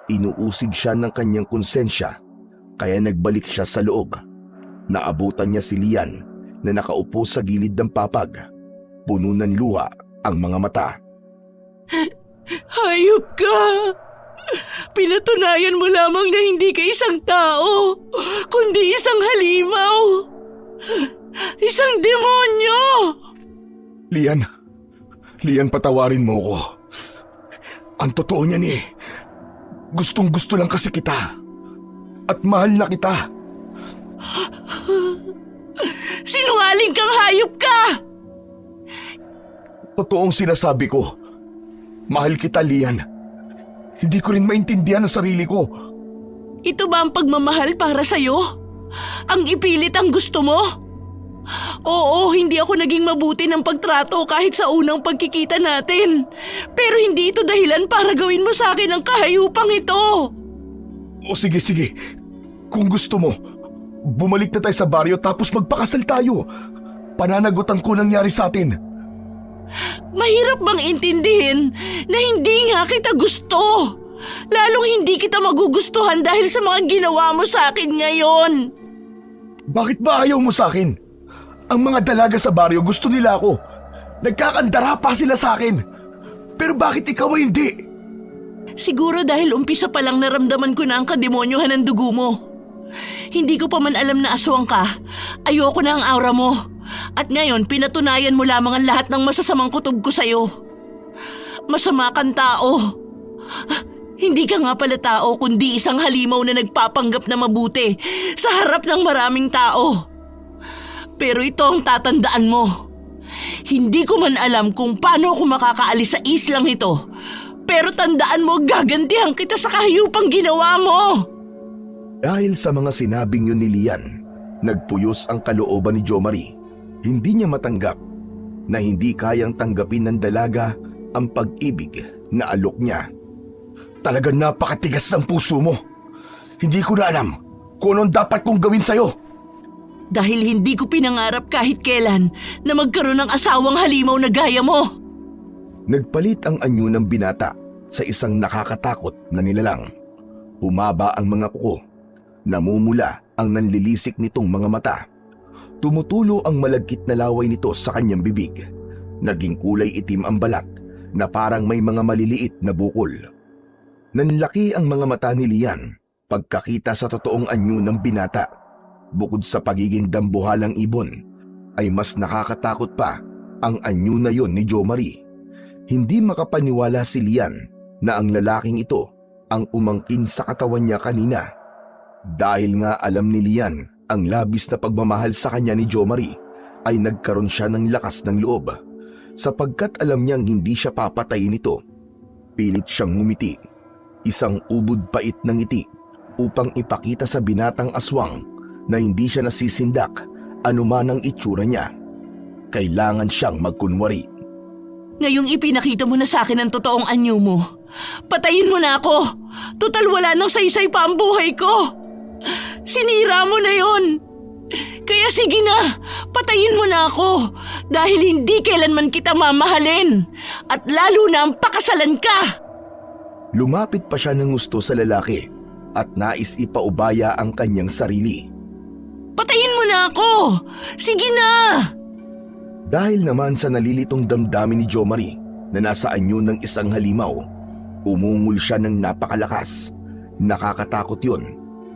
Inuusig siya ng kanyang konsensya. kaya nagbalik siya sa loob. Naabutan niya si Lian na nakaupo sa gilid ng papag. Puno ng luha ang mga mata. Hayop ka! Pinatunayan mo lamang na hindi ka isang tao, kundi isang halimaw. Isang demonyo! Lian, patawarin mo ko. Ang totoo niyan gustong gusto lang kasi kita. At mahal na kita. Sinungaling kang hayop ka! Totoong sinasabi ko. Mahal kita, Lian. Hindi ko rin maintindihan ang sarili ko. Ito ba ang pagmamahal para sa'yo? Ang ipilit ang gusto mo? Oo, hindi ako naging mabuti ng pagtrato kahit sa unang pagkikita natin. Pero hindi ito dahilan para gawin mo sa akin ang kahayupang ito. O sige. Kung gusto mo, bumalik na tayo sa baryo tapos magpakasal tayo. Pananagutan ko nangyari sa atin. Mahirap bang intindihin na hindi nga kita gusto? Lalong hindi kita magugustuhan dahil sa mga ginawa mo sa akin ngayon. Bakit ba ayaw mo sa akin? Ang mga dalaga sa baryo gusto nila ako. Nagkakandara pa sila sa akin. Pero bakit ikaw ay hindi? Siguro dahil umpisa pa lang naramdaman ko na ang kademonyohan ng dugo mo. Hindi ko pa man alam na aswang ka. Ayoko na ang aura mo. At ngayon pinatunayan mo lamang ang lahat ng masasamang kutob ko sa'yo. Masama kang tao. Hindi ka nga pala tao kundi isang halimaw na nagpapanggap na mabuti sa harap ng maraming tao. Pero ito ang tatandaan mo. Hindi ko man alam kung paano ako makakaalis sa islang ito. Pero tandaan mo, gagantihan kita sa kahayupang ginawa mo. Dahil sa mga sinabing yun ni Lian, nagpuyos ang kalooban ni Jo Marie. Hindi niya matanggap na hindi kayang tanggapin ng dalaga ang pag-ibig na alok niya. Talagang napakatigas ng puso mo. Hindi ko na alam kung anong dapat kong gawin sa'yo. Dahil hindi ko pinangarap kahit kailan na magkaroon ng asawang halimaw na gaya mo. Nagpalit ang anyo ng binata sa isang nakakatakot na nilalang. Humaba ang mga kuko. Namumula ang nanlilisik nitong mga mata. Tumutulo ang malagkit na laway nito sa kanyang bibig. Naging kulay itim ang balat na parang may mga maliliit na bukol. Nanlaki ang mga mata ni Lian pagkakita sa totoong anyo ng binata. Bukod sa pagiging dambuhalang ibon, ay mas nakakatakot pa ang anyo na yon ni Jo Marie. Hindi makapaniwala si Lian na ang lalaking ito ang umangkin sa katawan niya kanina. Dahil nga alam ni Lian ang labis na pagmamahal sa kanya ni Jo Marie, ay nagkaroon siya ng lakas ng loob. Sapagkat alam niyang hindi siya papatayin nito, pilit siyang ngumiti. Isang ubod pait ng ngiti upang ipakita sa binatang aswang na hindi siya nasisindak anuman ang itsura niya. Kailangan siyang magkunwari. Ngayong ipinakita mo na sa akin ang totoong anyo mo, patayin mo na ako. Total wala nang saysay pa ang buhay ko. Sinira mo na yon. Kaya sige na, patayin mo na ako dahil hindi kailanman kita mamahalin at lalo na ang pakasalan ka. Lumapit pa siya ng gusto sa lalaki at nais ipaubaya ang kanyang sarili. Patayin mo na ako! Sige na! Dahil naman sa nalilitong damdamin ni Jo Marie na nasa anyo ng isang halimaw, umungol siya ng napakalakas. Nakakatakot yun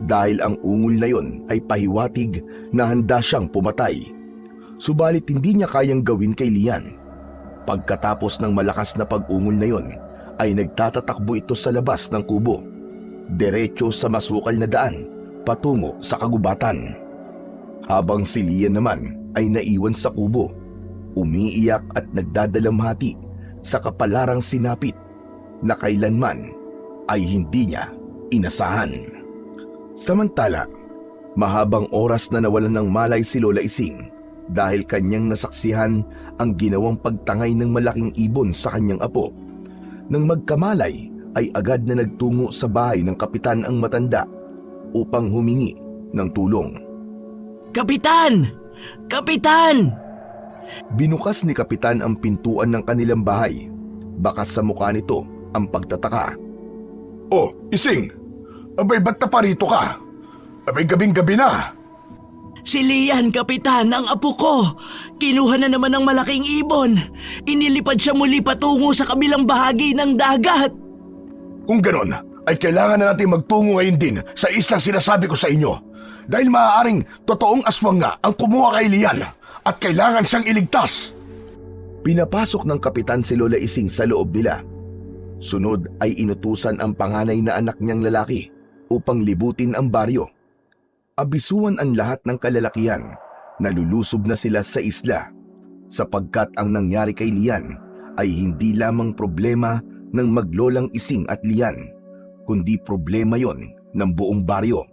dahil ang ungol na yun ay pahiwatig na handa siyang pumatay. Subalit hindi niya kayang gawin kay Lian. Pagkatapos ng malakas na pag-ungol na yun, ay nagtatatakbo ito sa labas ng kubo, diretso sa masukal na daan patungo sa kagubatan. Habang si Lian naman ay naiwan sa kubo, umiiyak at nagdadalamhati sa kapalarang sinapit na kailanman ay hindi niya inasahan. Samantala, mahabang oras na nawalan ng malay si Lola Ising dahil kanyang nasaksihan ang ginawang pagtangay ng malaking ibon sa kanyang apo. Nang magkamalay ay agad na nagtungo sa bahay ng kapitan ang matanda upang humingi ng tulong. Kapitan! Kapitan! Binukas ni kapitan ang pintuan ng kanilang bahay. Bakas sa mukha nito ang pagtataka. Oh, Ising! Abay, ba't na parito ka? Abay gabing-gabi na. Si Lian, Kapitan, ang apo ko. Kinuha na naman ng malaking ibon. Inilipad siya muli patungo sa kabilang bahagi ng dagat. Kung ganon, ay kailangan na natin magtungo ngayon din sa islang sinasabi ko sa inyo. Dahil maaaring totoong aswang nga ang kumuha kay Lian at kailangan siyang iligtas. Pinapasok ng kapitan si Lola Ising sa loob nila. Sunod ay inutusan ang panganay na anak niyang lalaki upang libutin ang baryo. Abisuan ang lahat ng kalalakihan na lulusob na sila sa isla sapagkat ang nangyari kay Lian ay hindi lamang problema ng maglolang Ising at Lian, kundi problema yon ng buong baryo.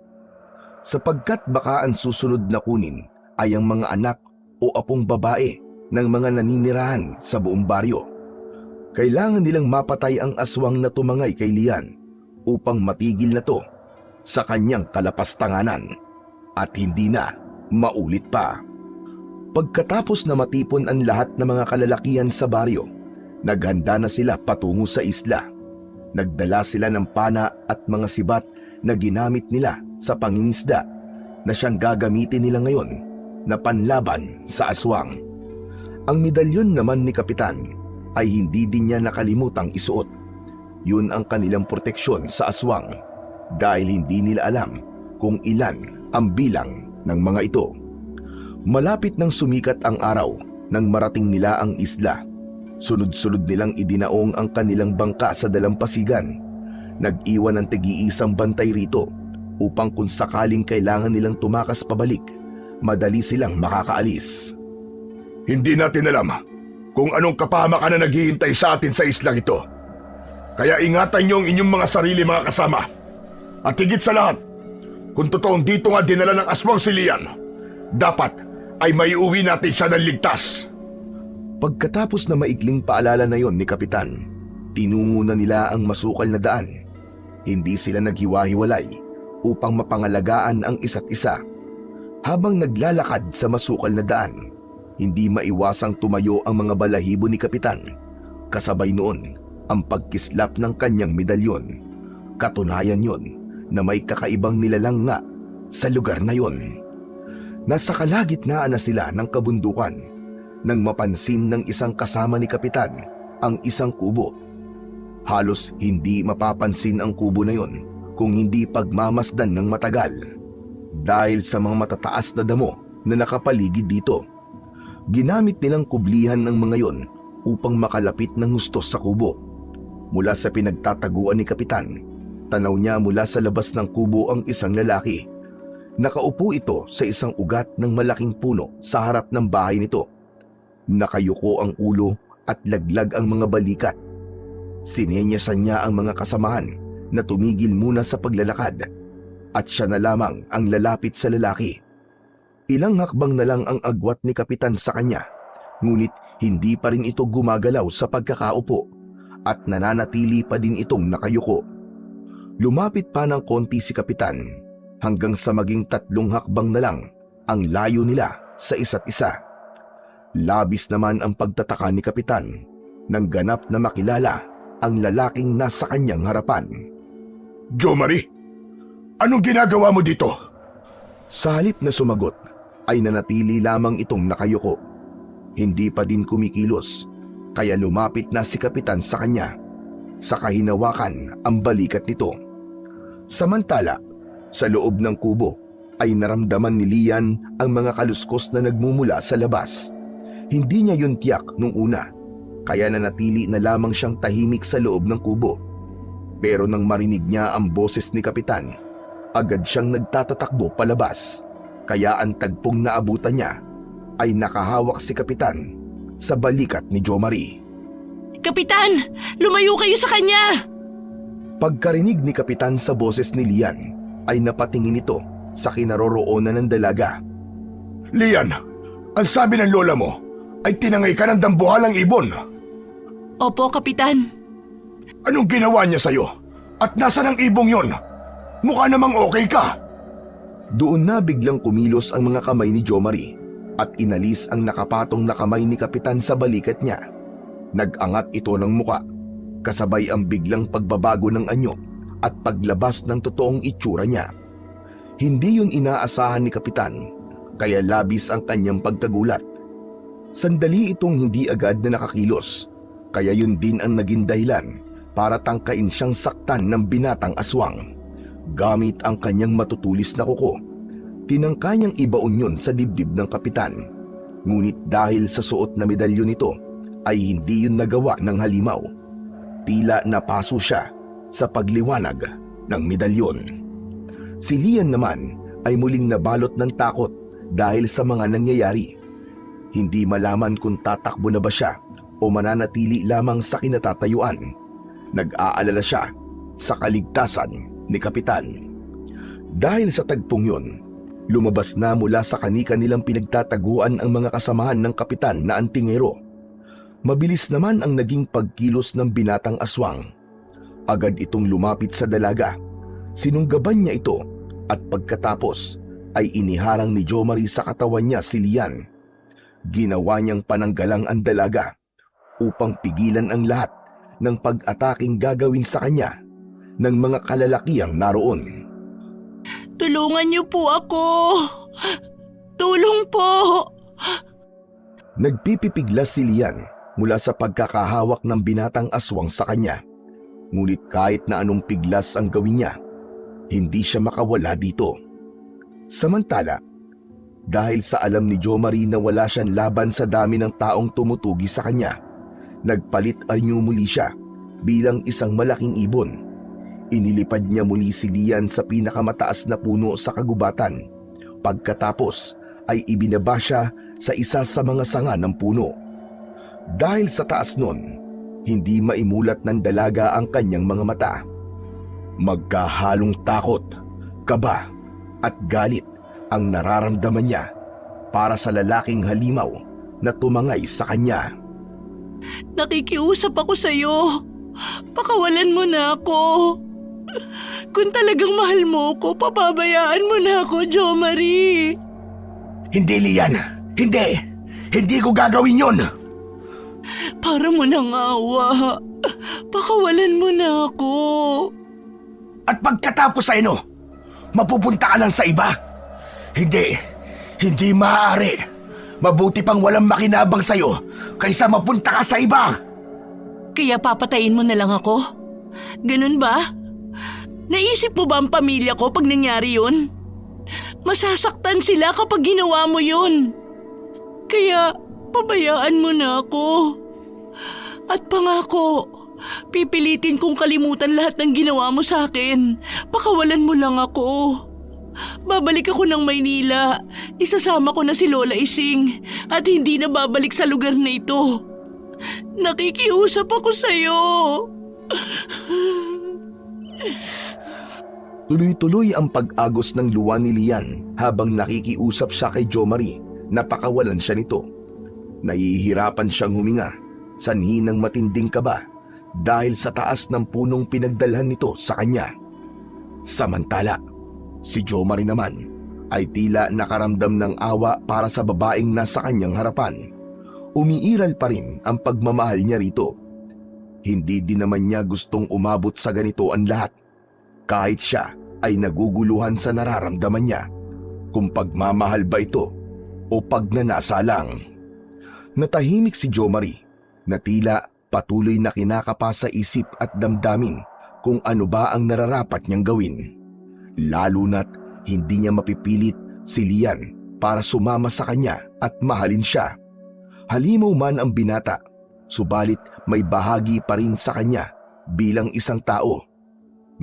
Sapagkat baka ang susunod na kunin ay ang mga anak o apong babae ng mga naninirahan sa buong baryo. Kailangan nilang mapatay ang aswang na tumangay kay Lian upang matigil na to sa kanyang kalapastanganan at hindi na maulit pa. Pagkatapos na matipon ang lahat ng mga kalalakihan sa baryo, naghanda na sila patungo sa isla. Nagdala sila ng pana at mga sibat na ginamit nila sa pangingisda na siyang gagamitin nila ngayon na panlaban sa aswang. Ang medalyon naman ni Kapitan ay hindi din niya nakalimutang isuot. Yun ang kanilang proteksyon sa aswang dahil hindi nila alam kung ilan ang bilang ng mga ito. Malapit nang sumikat ang araw nang marating nila ang isla. Sunod-sunod nilang idinaong ang kanilang bangka sa dalampasigan. Nag-iwan ng tig-iisang bantay rito upang kung sakaling kailangan nilang tumakas pabalik, madali silang makakaalis. Hindi natin alam kung anong kapahamakan na naghihintay sa atin sa islang ito. Kaya ingatan niyo ang inyong mga sarili, mga kasama. At higit sa lahat, kung totoong dito nga dinala ng aswang si Lian, dapat ay maiuwi natin siya ng ligtas. Pagkatapos na maikling paalala na yon ni Kapitan, tinungo na nila ang masukal na daan. Hindi sila naghiwa-hiwalay upang mapangalagaan ang isa't isa. Habang naglalakad sa masukal na daan, hindi maiwasang tumayo ang mga balahibo ni Kapitan. Kasabay noon ang pagkislap ng kanyang medalyon. Katunayan yon na may kakaibang nilalang nga sa lugar na yon. Nasa kalagitnaan na sila ng kabundukan nang mapansin ng isang kasama ni Kapitan ang isang kubo. Halos hindi mapapansin ang kubo na yon kung hindi pagmamasdan ng matagal dahil sa mga matataas na damo na nakapaligid dito. Ginamit nilang kublihan ng mga yon upang makalapit ng hustos sa kubo. Mula sa pinagtataguan ni Kapitan, tanaw niya mula sa labas ng kubo ang isang lalaki. Nakaupo ito sa isang ugat ng malaking puno sa harap ng bahay nito. Nakayuko ang ulo at laglag ang mga balikat. Sinenyasan niya ang mga kasamahan na tumigil muna sa paglalakad at siya na lamang ang lalapit sa lalaki. Ilang hakbang na lang ang agwat ni Kapitan sa kanya, ngunit hindi pa rin ito gumagalaw sa pagkakaupo at nananatili pa din itong nakayuko. Lumapit pa ng konti si Kapitan hanggang sa maging 3 hakbang na lang ang layo nila sa isa't isa. Labis naman ang pagtataka ni Kapitan nang ganap na makilala ang lalaking nasa kanyang harapan. "Jomari, anong ginagawa mo dito?" Sa halip na sumagot ay nanatili lamang itong nakayuko. Hindi pa din kumikilos, kaya lumapit na si Kapitan sa kanya. Saka hinawakan ang balikat nito. Samantala, sa loob ng kubo ay naramdaman ni Lian ang mga kaluskos na nagmumula sa labas. Hindi niya yun tiyak nung una, kaya nanatili na lamang siyang tahimik sa loob ng kubo. Pero nang marinig niya ang boses ni Kapitan, agad siyang nagtatatakbo palabas. Kaya ang tagpong naabutan niya ay nakahawak si Kapitan sa balikat ni Jomari. Kapitan! Lumayo kayo sa kanya! Pagkarinig ni Kapitan sa boses ni Lian, ay napatingin ito sa kinaroroonan ng dalaga. "Lian, ang sabi ng lola mo ay tinangay ka ng dambuhalang ibon." Opo, Kapitan. "Anong ginawa niya sa'yo? At nasaan ang ibong yon? Mukha namang okay ka." Doon na biglang kumilos ang mga kamay ni Jomari at inalis ang nakapatong na kamay ni Kapitan sa balikat niya. Nag-angat ito ng muka, kasabay ang biglang pagbabago ng anyo at paglabas ng totoong itsura niya. Hindi yun inaasahan ni Kapitan, kaya labis ang kanyang pagkagulat. Sandali itong hindi agad na nakakilos, kaya yun din ang naging dahilan para tangkain siyang saktan ng binatang aswang. Gamit ang kanyang matutulis na kuko, tinangka niyang ibaon yun sa dibdib ng Kapitan. Ngunit dahil sa suot na medalyon nito, ay hindi yun nagawa ng halimaw. Tila napaso siya sa pagliwanag ng medalyon. Si Lian naman ay muling nabalot ng takot dahil sa mga nangyayari. Hindi malaman kung tatakbo na ba siya o mananatili lamang sa kinatatayuan. Nag-aalala siya sa kaligtasan ni Kapitan. Dahil sa tagpong yun, lumabas na mula sa kani-kanilang pinagtataguan ang mga kasamahan ng Kapitan na antingero. Mabilis naman ang naging pagkilos ng binatang aswang. Agad itong lumapit sa dalaga. Sinunggaban niya ito at pagkatapos ay iniharang ni Jomari sa katawan niya si Lian. Ginawa niyang pananggalang ang dalaga upang pigilan ang lahat ng pag-ataking gagawin sa kanya ng mga kalalakihang naroon. Tulungan niyo po ako! Tulong po! Nagpipipiglas si Lian mula sa pagkakahawak ng binatang aswang sa kanya. Ngunit kahit na anong piglas ang gawin niya, hindi siya makawala dito. Samantala, dahil sa alam ni Jomari na wala siyang laban sa dami ng taong tumutugi sa kanya, nagpalit anyo muli siya bilang isang malaking ibon. Inilipad niya muli si Lian sa pinakamataas na puno sa kagubatan. Pagkatapos ay ibinaba siya sa isa sa mga sanga ng puno. Dahil sa taas nun, hindi maimulat ng dalaga ang kanyang mga mata. Magkahalong takot, kaba at galit ang nararamdaman niya para sa lalaking halimaw na tumangay sa kanya. Nakikiusap ako sa'yo. Pakawalan mo na ako. Kung talagang mahal mo ko, papabayaan mo na ako, Jomari. Hindi, Lian. Hindi. Hindi ko gagawin yon. Para mo nang awa. Pakawalan mo na ako. At pagkatapos ay mapupunta ka lang sa iba. Hindi maaari. Mabuti pang walang makinabang sa'yo kaysa mapunta ka sa iba. Kaya papatayin mo na lang ako? Ganun ba? Naisip mo ba ang pamilya ko pag nangyari yun? Masasaktan sila kapag ginawa mo yun. Kaya pabayaan mo na ako. At pangako, pipilitin kong kalimutan lahat ng ginawa mo sa akin. Pakawalan mo lang ako. Babalik ako ng Maynila. Isasama ko na si Lola Ising at hindi na babalik sa lugar na ito. Nakikiusap ako sa'yo. Tuloy-tuloy ang pag-agos ng luha ni Lian habang nakikiusap siya kay Jomari na pakawalan siya nito. Nahihirapan siyang huminga, sanhi ng matinding kaba dahil sa taas ng punong pinagdalhan nito sa kanya. Samantala, si Jomari naman ay tila nakaramdam ng awa para sa babaeng nasa kanyang harapan. Umiiral pa rin ang pagmamahal niya rito. Hindi din naman niya gustong umabot sa ganito ang lahat, kahit siya ay naguguluhan sa nararamdaman niya kung pagmamahal ba ito o pagnanasa lang. Natahimik si Jomari na tila patuloy na kinakapa sa isip at damdamin kung ano ba ang nararapat niyang gawin. Lalo na't hindi niya mapipilit si Lian para sumama sa kanya at mahalin siya. Halimaw man ang binata, subalit may bahagi pa rin sa kanya bilang isang tao.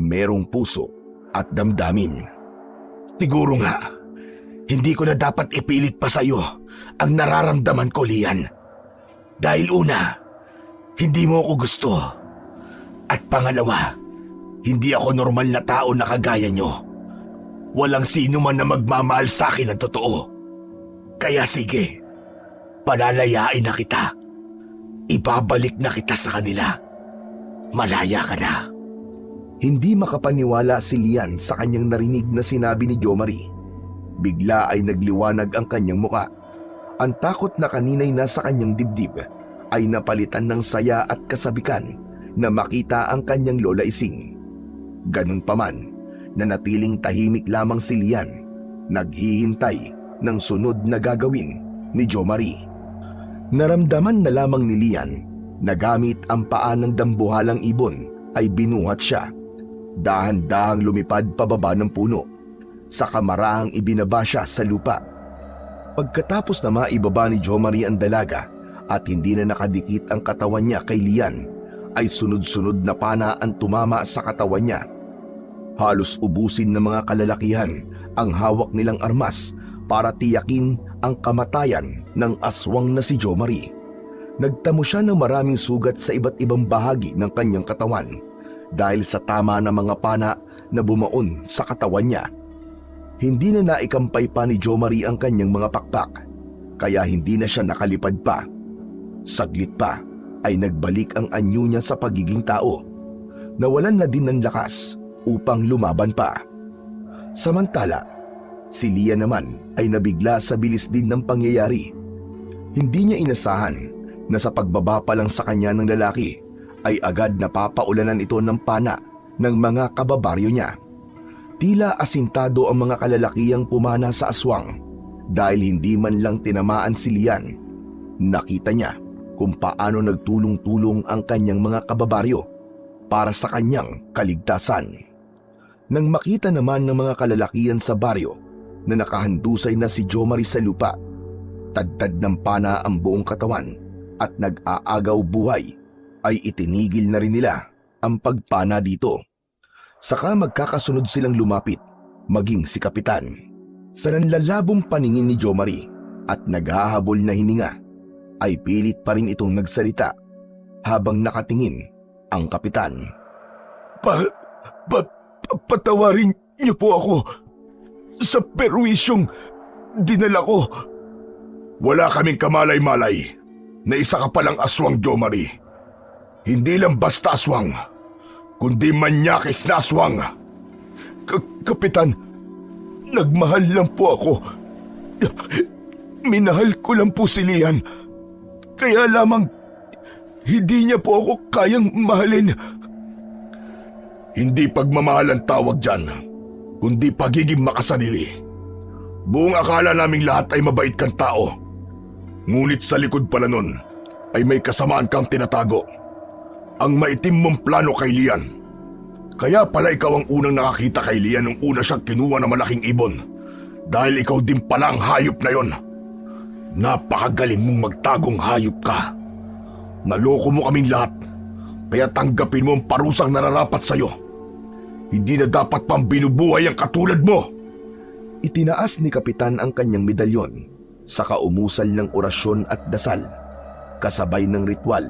Merong puso at damdamin. Siguro nga, hindi ko na dapat ipilit pa sa'yo ang nararamdaman ko, Lian. Dahil una, hindi mo ako gusto. At pangalawa, hindi ako normal na tao na kagaya nyo. Walang sino man na magmamahal sa akin ng totoo. Kaya sige, palalayain na kita. Ibabalik na kita sa kanila. Malaya ka na. Hindi makapaniwala si Lian sa kanyang narinig na sinabi ni Jomari. Bigla ay nagliwanag ang kanyang muka. Ang takot na kanina'y nasa kanyang dibdib ay napalitan ng saya at kasabikan na makita ang kanyang Lola Ising. Ganun pa man, Nanatiling tahimik lamang si Lian, naghihintay ng sunod na gagawin ni Jo Marie. Naramdaman na lamang ni Lian na gamit ang paa ng dambuhalang ibon ay binuhat siya. Dahan-dahang lumipad pababa ng puno. Sa kamaraang ibinaba siya sa lupa. Pagkatapos na maibaba ni Jo Marie ang dalaga at hindi na nakadikit ang katawan niya kay Lian, ay sunod-sunod na pana ang tumama sa katawan niya. Halos ubusin ng mga kalalakihan ang hawak nilang armas para tiyakin ang kamatayan ng aswang na si Jo Marie. Nagtamo siya ng maraming sugat sa iba't ibang bahagi ng kanyang katawan dahil sa tama ng mga pana na bumaon sa katawan niya. Hindi na naikampay pa ni Jo Marie ang kanyang mga pakpak, kaya hindi na siya nakalipad pa. Saglit pa ay nagbalik ang anyo niya sa pagiging tao. Nawalan na din ng lakas upang lumaban pa. Samantala, si Lia naman ay nabigla sa bilis din ng pangyayari. Hindi niya inasahan na sa pagbaba pa lang sa kanya ng lalaki ay agad napapaulanan ito ng pana ng mga kababaryo niya. Tila asintado ang mga kalalakiyang pumana sa aswang dahil hindi man lang tinamaan si Lian. Nakita niya kung paano nagtulong-tulong ang kanyang mga kababaryo para sa kanyang kaligtasan. Nang makita naman ng mga kalalakihan sa baryo na nakahandusay na si Jo Marie sa lupa, tadtad ng pana ang buong katawan at nag-aagaw buhay, ay itinigil na rin nila ang pagpana dito. Saka magkakasunod silang lumapit, maging si Kapitan. Sa nanlalabong paningin ni Jo Marie at naghahabol na hininga, ay pilit pa rin itong nagsalita habang nakatingin ang Kapitan. Patawarin niyo po ako sa perwisyong dinala ko. Wala kaming kamalay-malay na isa ka palang aswang, Jo Marie. Hindi lang basta aswang, kundi manyakis na aswang. Kapitan, nagmahal lang po ako. Minahal ko lang po si Lian. Kaya lamang hindi niya po ako kayang mahalin. Hindi pagmamahal ang tawag dyan, kundi pagiging makasarili. Buong akala naming lahat ay mabait kang tao. Ngunit sa likod pala nun ay may kasamaan kang tinatago. Ang maitim mong plano kay Lian. Kaya pala ikaw ang unang nakakita kay Lian nung una siyang kinuha ng malaking ibon. Dahil ikaw din pala ang hayop na yon. Napakagaling mong magtagong hayop ka. Naloko mo kaming lahat. Kaya tanggapin mo ang parusang nararapat sa'yo. Hindi na dapat pang binubuhay ang katulad mo. Itinaas ni Kapitan ang kanyang medalyon, saka umusal ng orasyon at dasal. Kasabay ng ritual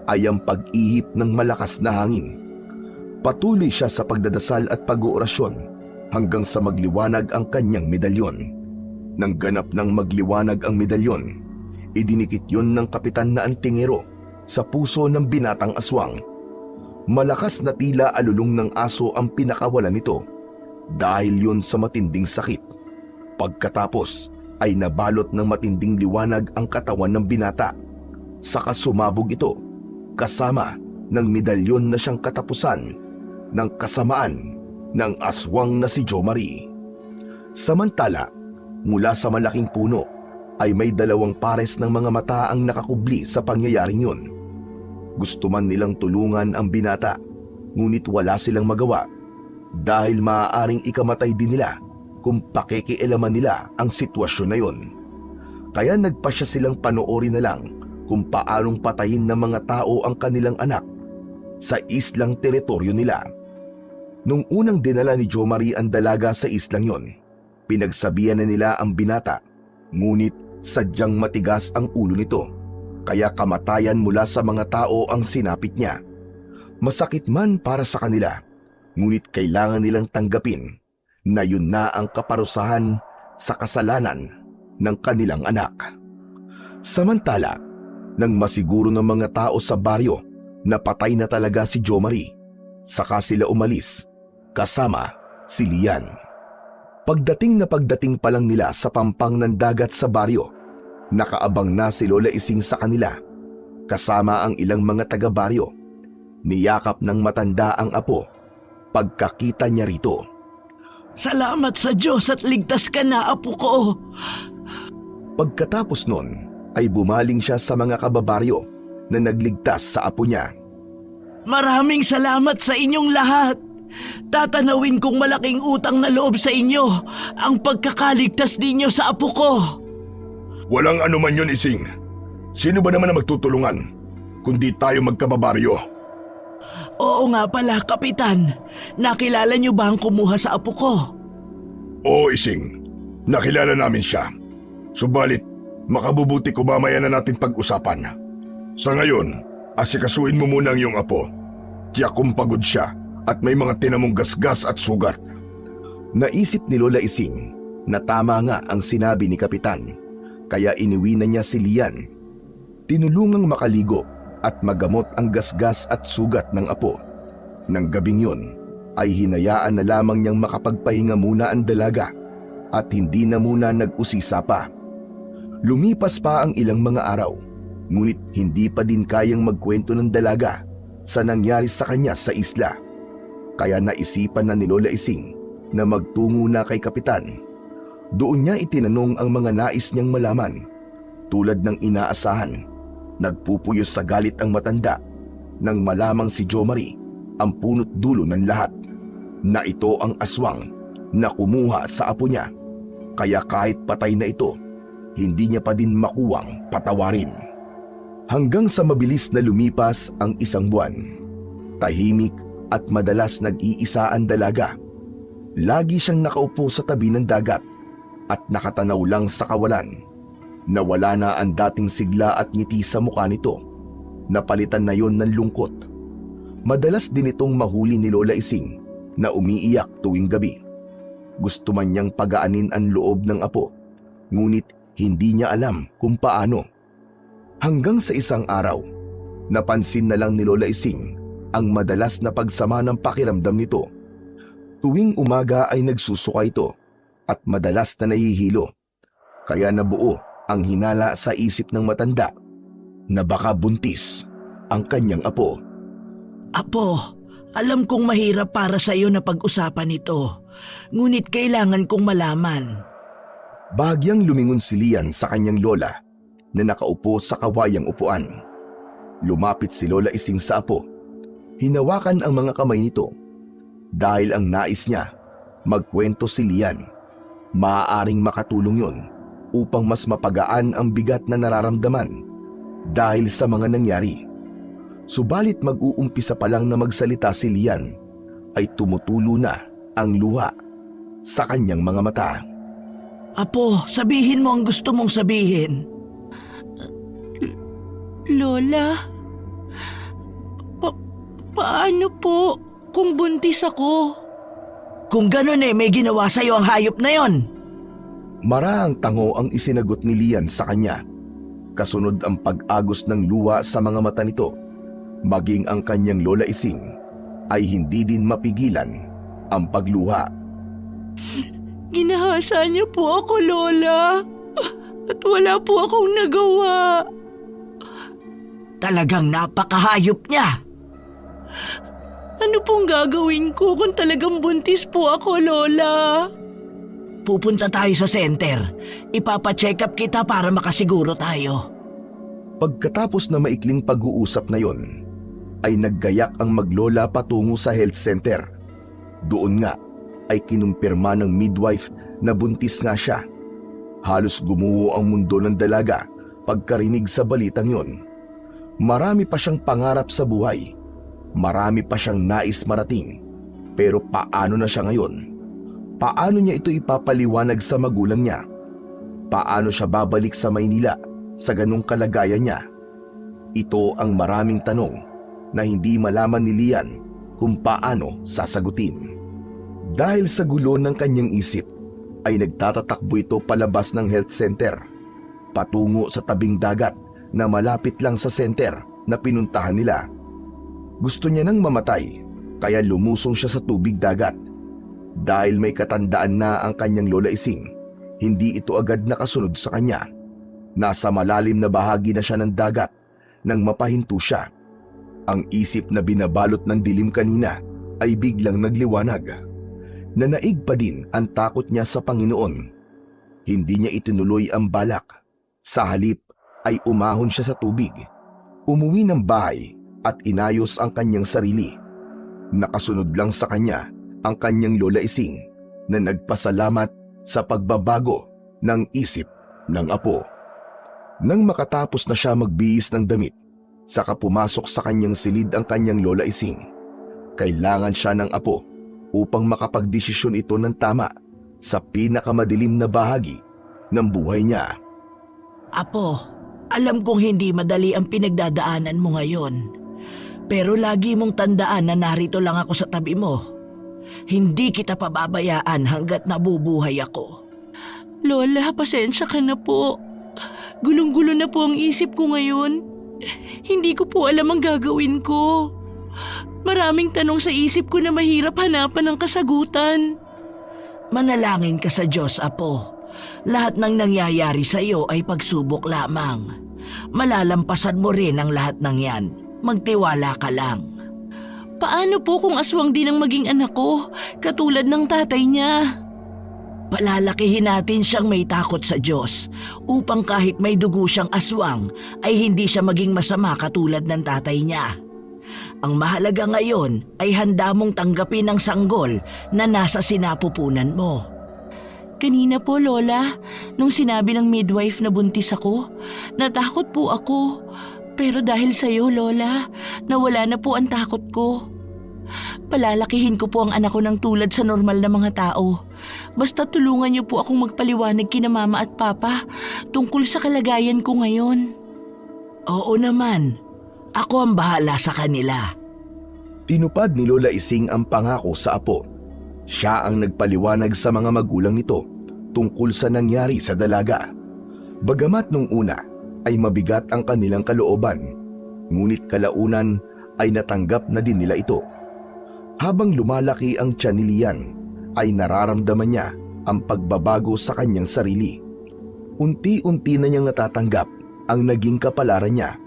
ay ang pag-ihip ng malakas na hangin. Patuloy siya sa pagdadasal at pag-oorasyon hanggang sa magliwanag ang kanyang medalyon. Nang ganap ng magliwanag ang medalyon, idinikit yon ng Kapitan na antingero sa puso ng binatang aswang. Malakas na tila alulong ng aso ang pinakawalan nito dahil yon sa matinding sakit. Pagkatapos ay nabalot ng matinding liwanag ang katawan ng binata. Saka sumabog ito kasama ng medalyon na siyang katapusan ng kasamaan ng aswang na si Jo Marie. Samantala, mula sa malaking puno ay may 2 pares ng mga mata ang nakakubli sa pangyayaring yun. Gusto man nilang tulungan ang binata, ngunit wala silang magawa dahil maaaring ikamatay din nila kung pakikialaman nila ang sitwasyon na yun. Kaya nagpasya silang panoorin na lang kung paanong patayin ng mga tao ang kanilang anak sa islang teritoryo nila. Nung unang dinala ni Jo Marie ang dalaga sa islang yon, pinagsabihan na nila ang binata, ngunit sadyang matigas ang ulo nito, kaya kamatayan mula sa mga tao ang sinapit niya. Masakit man para sa kanila, ngunit kailangan nilang tanggapin na yun na ang kaparusahan sa kasalanan ng kanilang anak. Samantala, nang masiguro ng mga tao sa baryo na patay na talaga si Jo Marie, saka sila umalis kasama si Lian. Pagdating pa lang nila sa pampang ng dagat sa baryo, nakaabang na si Lola Ising sa kanila, kasama ang ilang mga taga-baryo. Niyakap ng matanda ang apo pagkakita niya rito. Salamat sa Diyos at ligtas ka na, apo ko. Pagkatapos nun ay bumaling siya sa mga kababaryo na nagligtas sa apo niya. Maraming salamat sa inyong lahat. Tatanawin kong malaking utang na loob sa inyo ang pagkakaligtas ninyo sa apo ko. Walang anuman yun, Ising. Sino ba naman ang magtutulungan kundi tayo magkababaryo? Oo nga pala, Kapitan. Nakilala niyo ba ang kumuha sa apo ko? Oo, Ising. Nakilala namin siya. Subalit, makabubuti ko mamaya na natin pag-usapan. Sa ngayon, asikasuin mo muna ang iyong apo. Tiyak kung pagod siya at may mga tinamong gasgas at sugat. Naisip ni Lola Ising na tama nga ang sinabi ni Kapitan, kaya iniwi na niya si Lian. Tinulungang makaligo at magamot ang gasgas at sugat ng apo. Nang gabing yun, ay hinayaan na lamang niyang makapagpahinga muna ang dalaga at hindi na muna nag-usisa pa. Lumipas pa ang ilang mga araw, ngunit hindi pa din kayang magkwento ng dalaga sa nangyari sa kanya sa isla. Kaya naisipan na ni Lola Ising na magtungo na kay Kapitan. Doon niya itinanong ang mga nais niyang malaman. Tulad ng inaasahan, nagpupuyos sa galit ang matanda nang malamang si Jo Marie ang punot dulo ng lahat, na ito ang aswang na kumuha sa apo niya. Kaya kahit patay na ito, hindi niya pa din makuwang patawarin. Hanggang sa mabilis na lumipas ang isang buwan, tahimik at madalas nag-iisa ang dalaga. Lagi siyang nakaupo sa tabi ng dagat at nakatanaw lang sa kawalan. Nawala na ang dating sigla at ngiti sa mukha nito. Napalitan na yon ng lungkot. Madalas din itong mahuli ni Lola Ising na umiiyak tuwing gabi. Gusto man niyang pagaanin ang loob ng apo, ngunit hindi niya alam kung paano. Hanggang sa isang araw, napansin na lang ni Lola Ising ang madalas na pagsama ng pakiramdam nito. Tuwing umaga ay nagsusuka ito at madalas na nahihilo. Kaya nabuo ang hinala sa isip ng matanda na baka buntis ang kanyang apo. Apo, alam kong mahirap para sa iyo na pag-usapan ito, ngunit kailangan kong malaman. Bahagyang lumingon si Lian sa kanyang lola na nakaupo sa kawayang upuan. Lumapit si Lola Ising sa apo. Hinawakan ang mga kamay nito. Dahil ang nais niya, magkwento si Lian. Maaaring makatulong yon upang mas mapagaan ang bigat na nararamdaman dahil sa mga nangyari. Subalit mag-uumpisa pa lang na magsalita si Lian, ay tumutulo na ang luha sa kanyang mga mata. Apo, sabihin mo ang gusto mong sabihin. Lola, paano po kung buntis ako? Kung ganun may ginawa sa'yo ang hayop na yon. Maraang tango ang isinagot ni Lian sa kanya. Kasunod ang pag-agos ng luha sa mga mata nito. Maging ang kanyang Lola Ising ay hindi din mapigilan ang pagluha. Ginahasa niyo po ako, Lola. At wala po akong nagawa. Talagang napakahayop niya. Ano pong gagawin ko kung talagang buntis po ako, Lola? Pupunta tayo sa center. Ipapacheck up kita para makasiguro tayo. Pagkatapos na maikling pag-uusap na yon, ay naggayak ang maglola patungo sa health center. Doon nga ay kinumpirma ng midwife na buntis nga siya. Halos gumuho ang mundo ng dalaga pagkarinig sa balitang yon. Marami pa siyang pangarap sa buhay. Marami pa siyang nais marating. Pero paano na siya ngayon? Paano niya ito ipapaliwanag sa magulang niya? Paano siya babalik sa Maynila sa ganung kalagayan niya? Ito ang maraming tanong na hindi malaman ni Lian kung paano sasagutin. Dahil sa gulo ng kanyang isip, ay nagtatatakbo ito palabas ng health center, patungo sa tabing dagat na malapit lang sa center na pinuntahan nila. Gusto niya nang mamatay, kaya lumusong siya sa tubig dagat. Dahil may katandaan na ang kanyang Lola Ising, hindi ito agad nakasunod sa kanya. Nasa malalim na bahagi na siya ng dagat nang mapahinto siya. Ang isip na binabalot ng dilim kanina ay biglang nagliwanag. Nanaig pa din ang takot niya sa Panginoon. Hindi niya itinuloy ang balak. Sa halip ay umahon siya sa tubig. Umuwi ng bahay at inayos ang kanyang sarili. Nakasunod lang sa kanya ang kanyang lola Ising na nagpasalamat sa pagbabago ng isip ng apo. Nang makatapos na siya magbihis ng damit, saka pumasok sa kanyang silid ang kanyang lola Ising. Kailangan siya ng apo upang makapagdesisyon ito ng tama sa pinakamadilim na bahagi ng buhay niya. Apo, alam kong hindi madali ang pinagdadaanan mo ngayon. Pero lagi mong tandaan na narito lang ako sa tabi mo. Hindi kita pababayaan hanggat nabubuhay ako. Lola, pasensya ka na po. Gulong-gulo na po ang isip ko ngayon. Hindi ko po alam ang gagawin ko. Maraming tanong sa isip ko na mahirap hanapan ng kasagutan. Manalangin ka sa Diyos, Apo. Lahat ng nangyayari sa iyo ay pagsubok lamang. Malalampasan mo rin ang lahat ng yan. Magtiwala ka lang. Paano po kung aswang din ang maging anak ko, katulad ng tatay niya? Palalakihin natin siyang may takot sa Diyos upang kahit may dugo siyang aswang ay hindi siya maging masama katulad ng tatay niya. Ang mahalaga ngayon ay handa mong tanggapin ang sanggol na nasa sinapupunan mo. Kanina po, Lola, nung sinabi ng midwife na buntis ako, natakot po ako. Pero dahil sa iyo, Lola, nawala na po ang takot ko. Palalakihin ko po ang anak ko ng tulad sa normal na mga tao. Basta tulungan niyo po akong magpaliwanag kina Mama at Papa tungkol sa kalagayan ko ngayon. Oo naman. Ako ang bahala sa kanila. Tinupad ni Lola Ising ang pangako sa apo. Siya ang nagpaliwanag sa mga magulang nito tungkol sa nangyari sa dalaga. Bagamat nung una ay mabigat ang kanilang kalooban, ngunit kalaunan ay natanggap na din nila ito. Habang lumalaki ang tiyan ni Lian, ay nararamdaman niya ang pagbabago sa kanyang sarili. Unti-unti na niyang natatanggap ang naging kapalaran niya,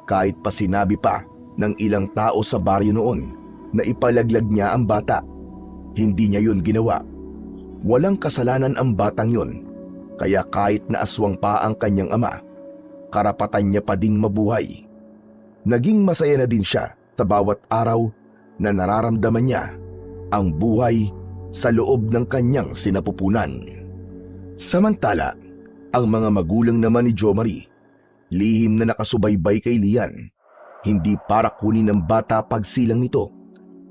kahit pa sinabi pa ng ilang tao sa baryo noon na ipalaglag niya ang bata. Hindi niya yun ginawa. Walang kasalanan ang batang yun, kaya kahit na aswang pa ang kanyang ama, karapatan niya pa ding mabuhay. Naging masaya na din siya sa bawat araw na nararamdaman niya ang buhay sa loob ng kanyang sinapupunan. Samantala, ang mga magulang naman ni Jo Marie, lihim na nakasubaybay kay Lian, hindi para kunin ng bata pagsilang nito,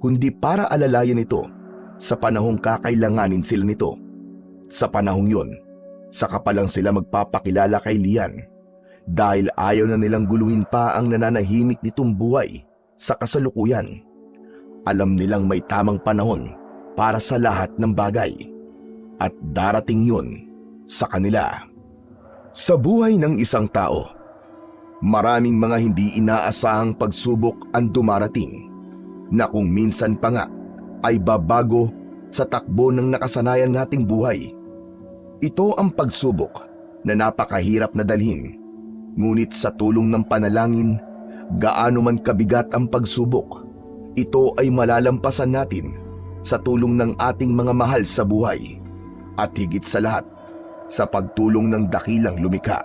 kundi para alalayan ito sa panahong kakailanganin sila nito. Sa panahong yun, saka pa lang sila magpapakilala kay Lian dahil ayaw na nilang guluhin pa ang nananahimik nitong buhay sa kasalukuyan. Alam nilang may tamang panahon para sa lahat ng bagay at darating yun sa kanila. Sa buhay ng isang tao, maraming mga hindi inaasahang pagsubok ang dumarating na kung minsan pa nga ay babago sa takbo ng nakasanayan nating buhay. Ito ang pagsubok na napakahirap na dalhin, ngunit sa tulong ng panalangin, gaano man kabigat ang pagsubok, ito ay malalampasan natin sa tulong ng ating mga mahal sa buhay at higit sa lahat, sa pagtulong ng dakilang lumikha.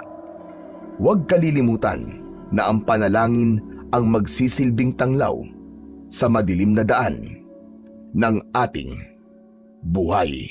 Huwag kalilimutan na ang panalangin ang magsisilbing tanglaw sa madilim na daan ng ating buhay.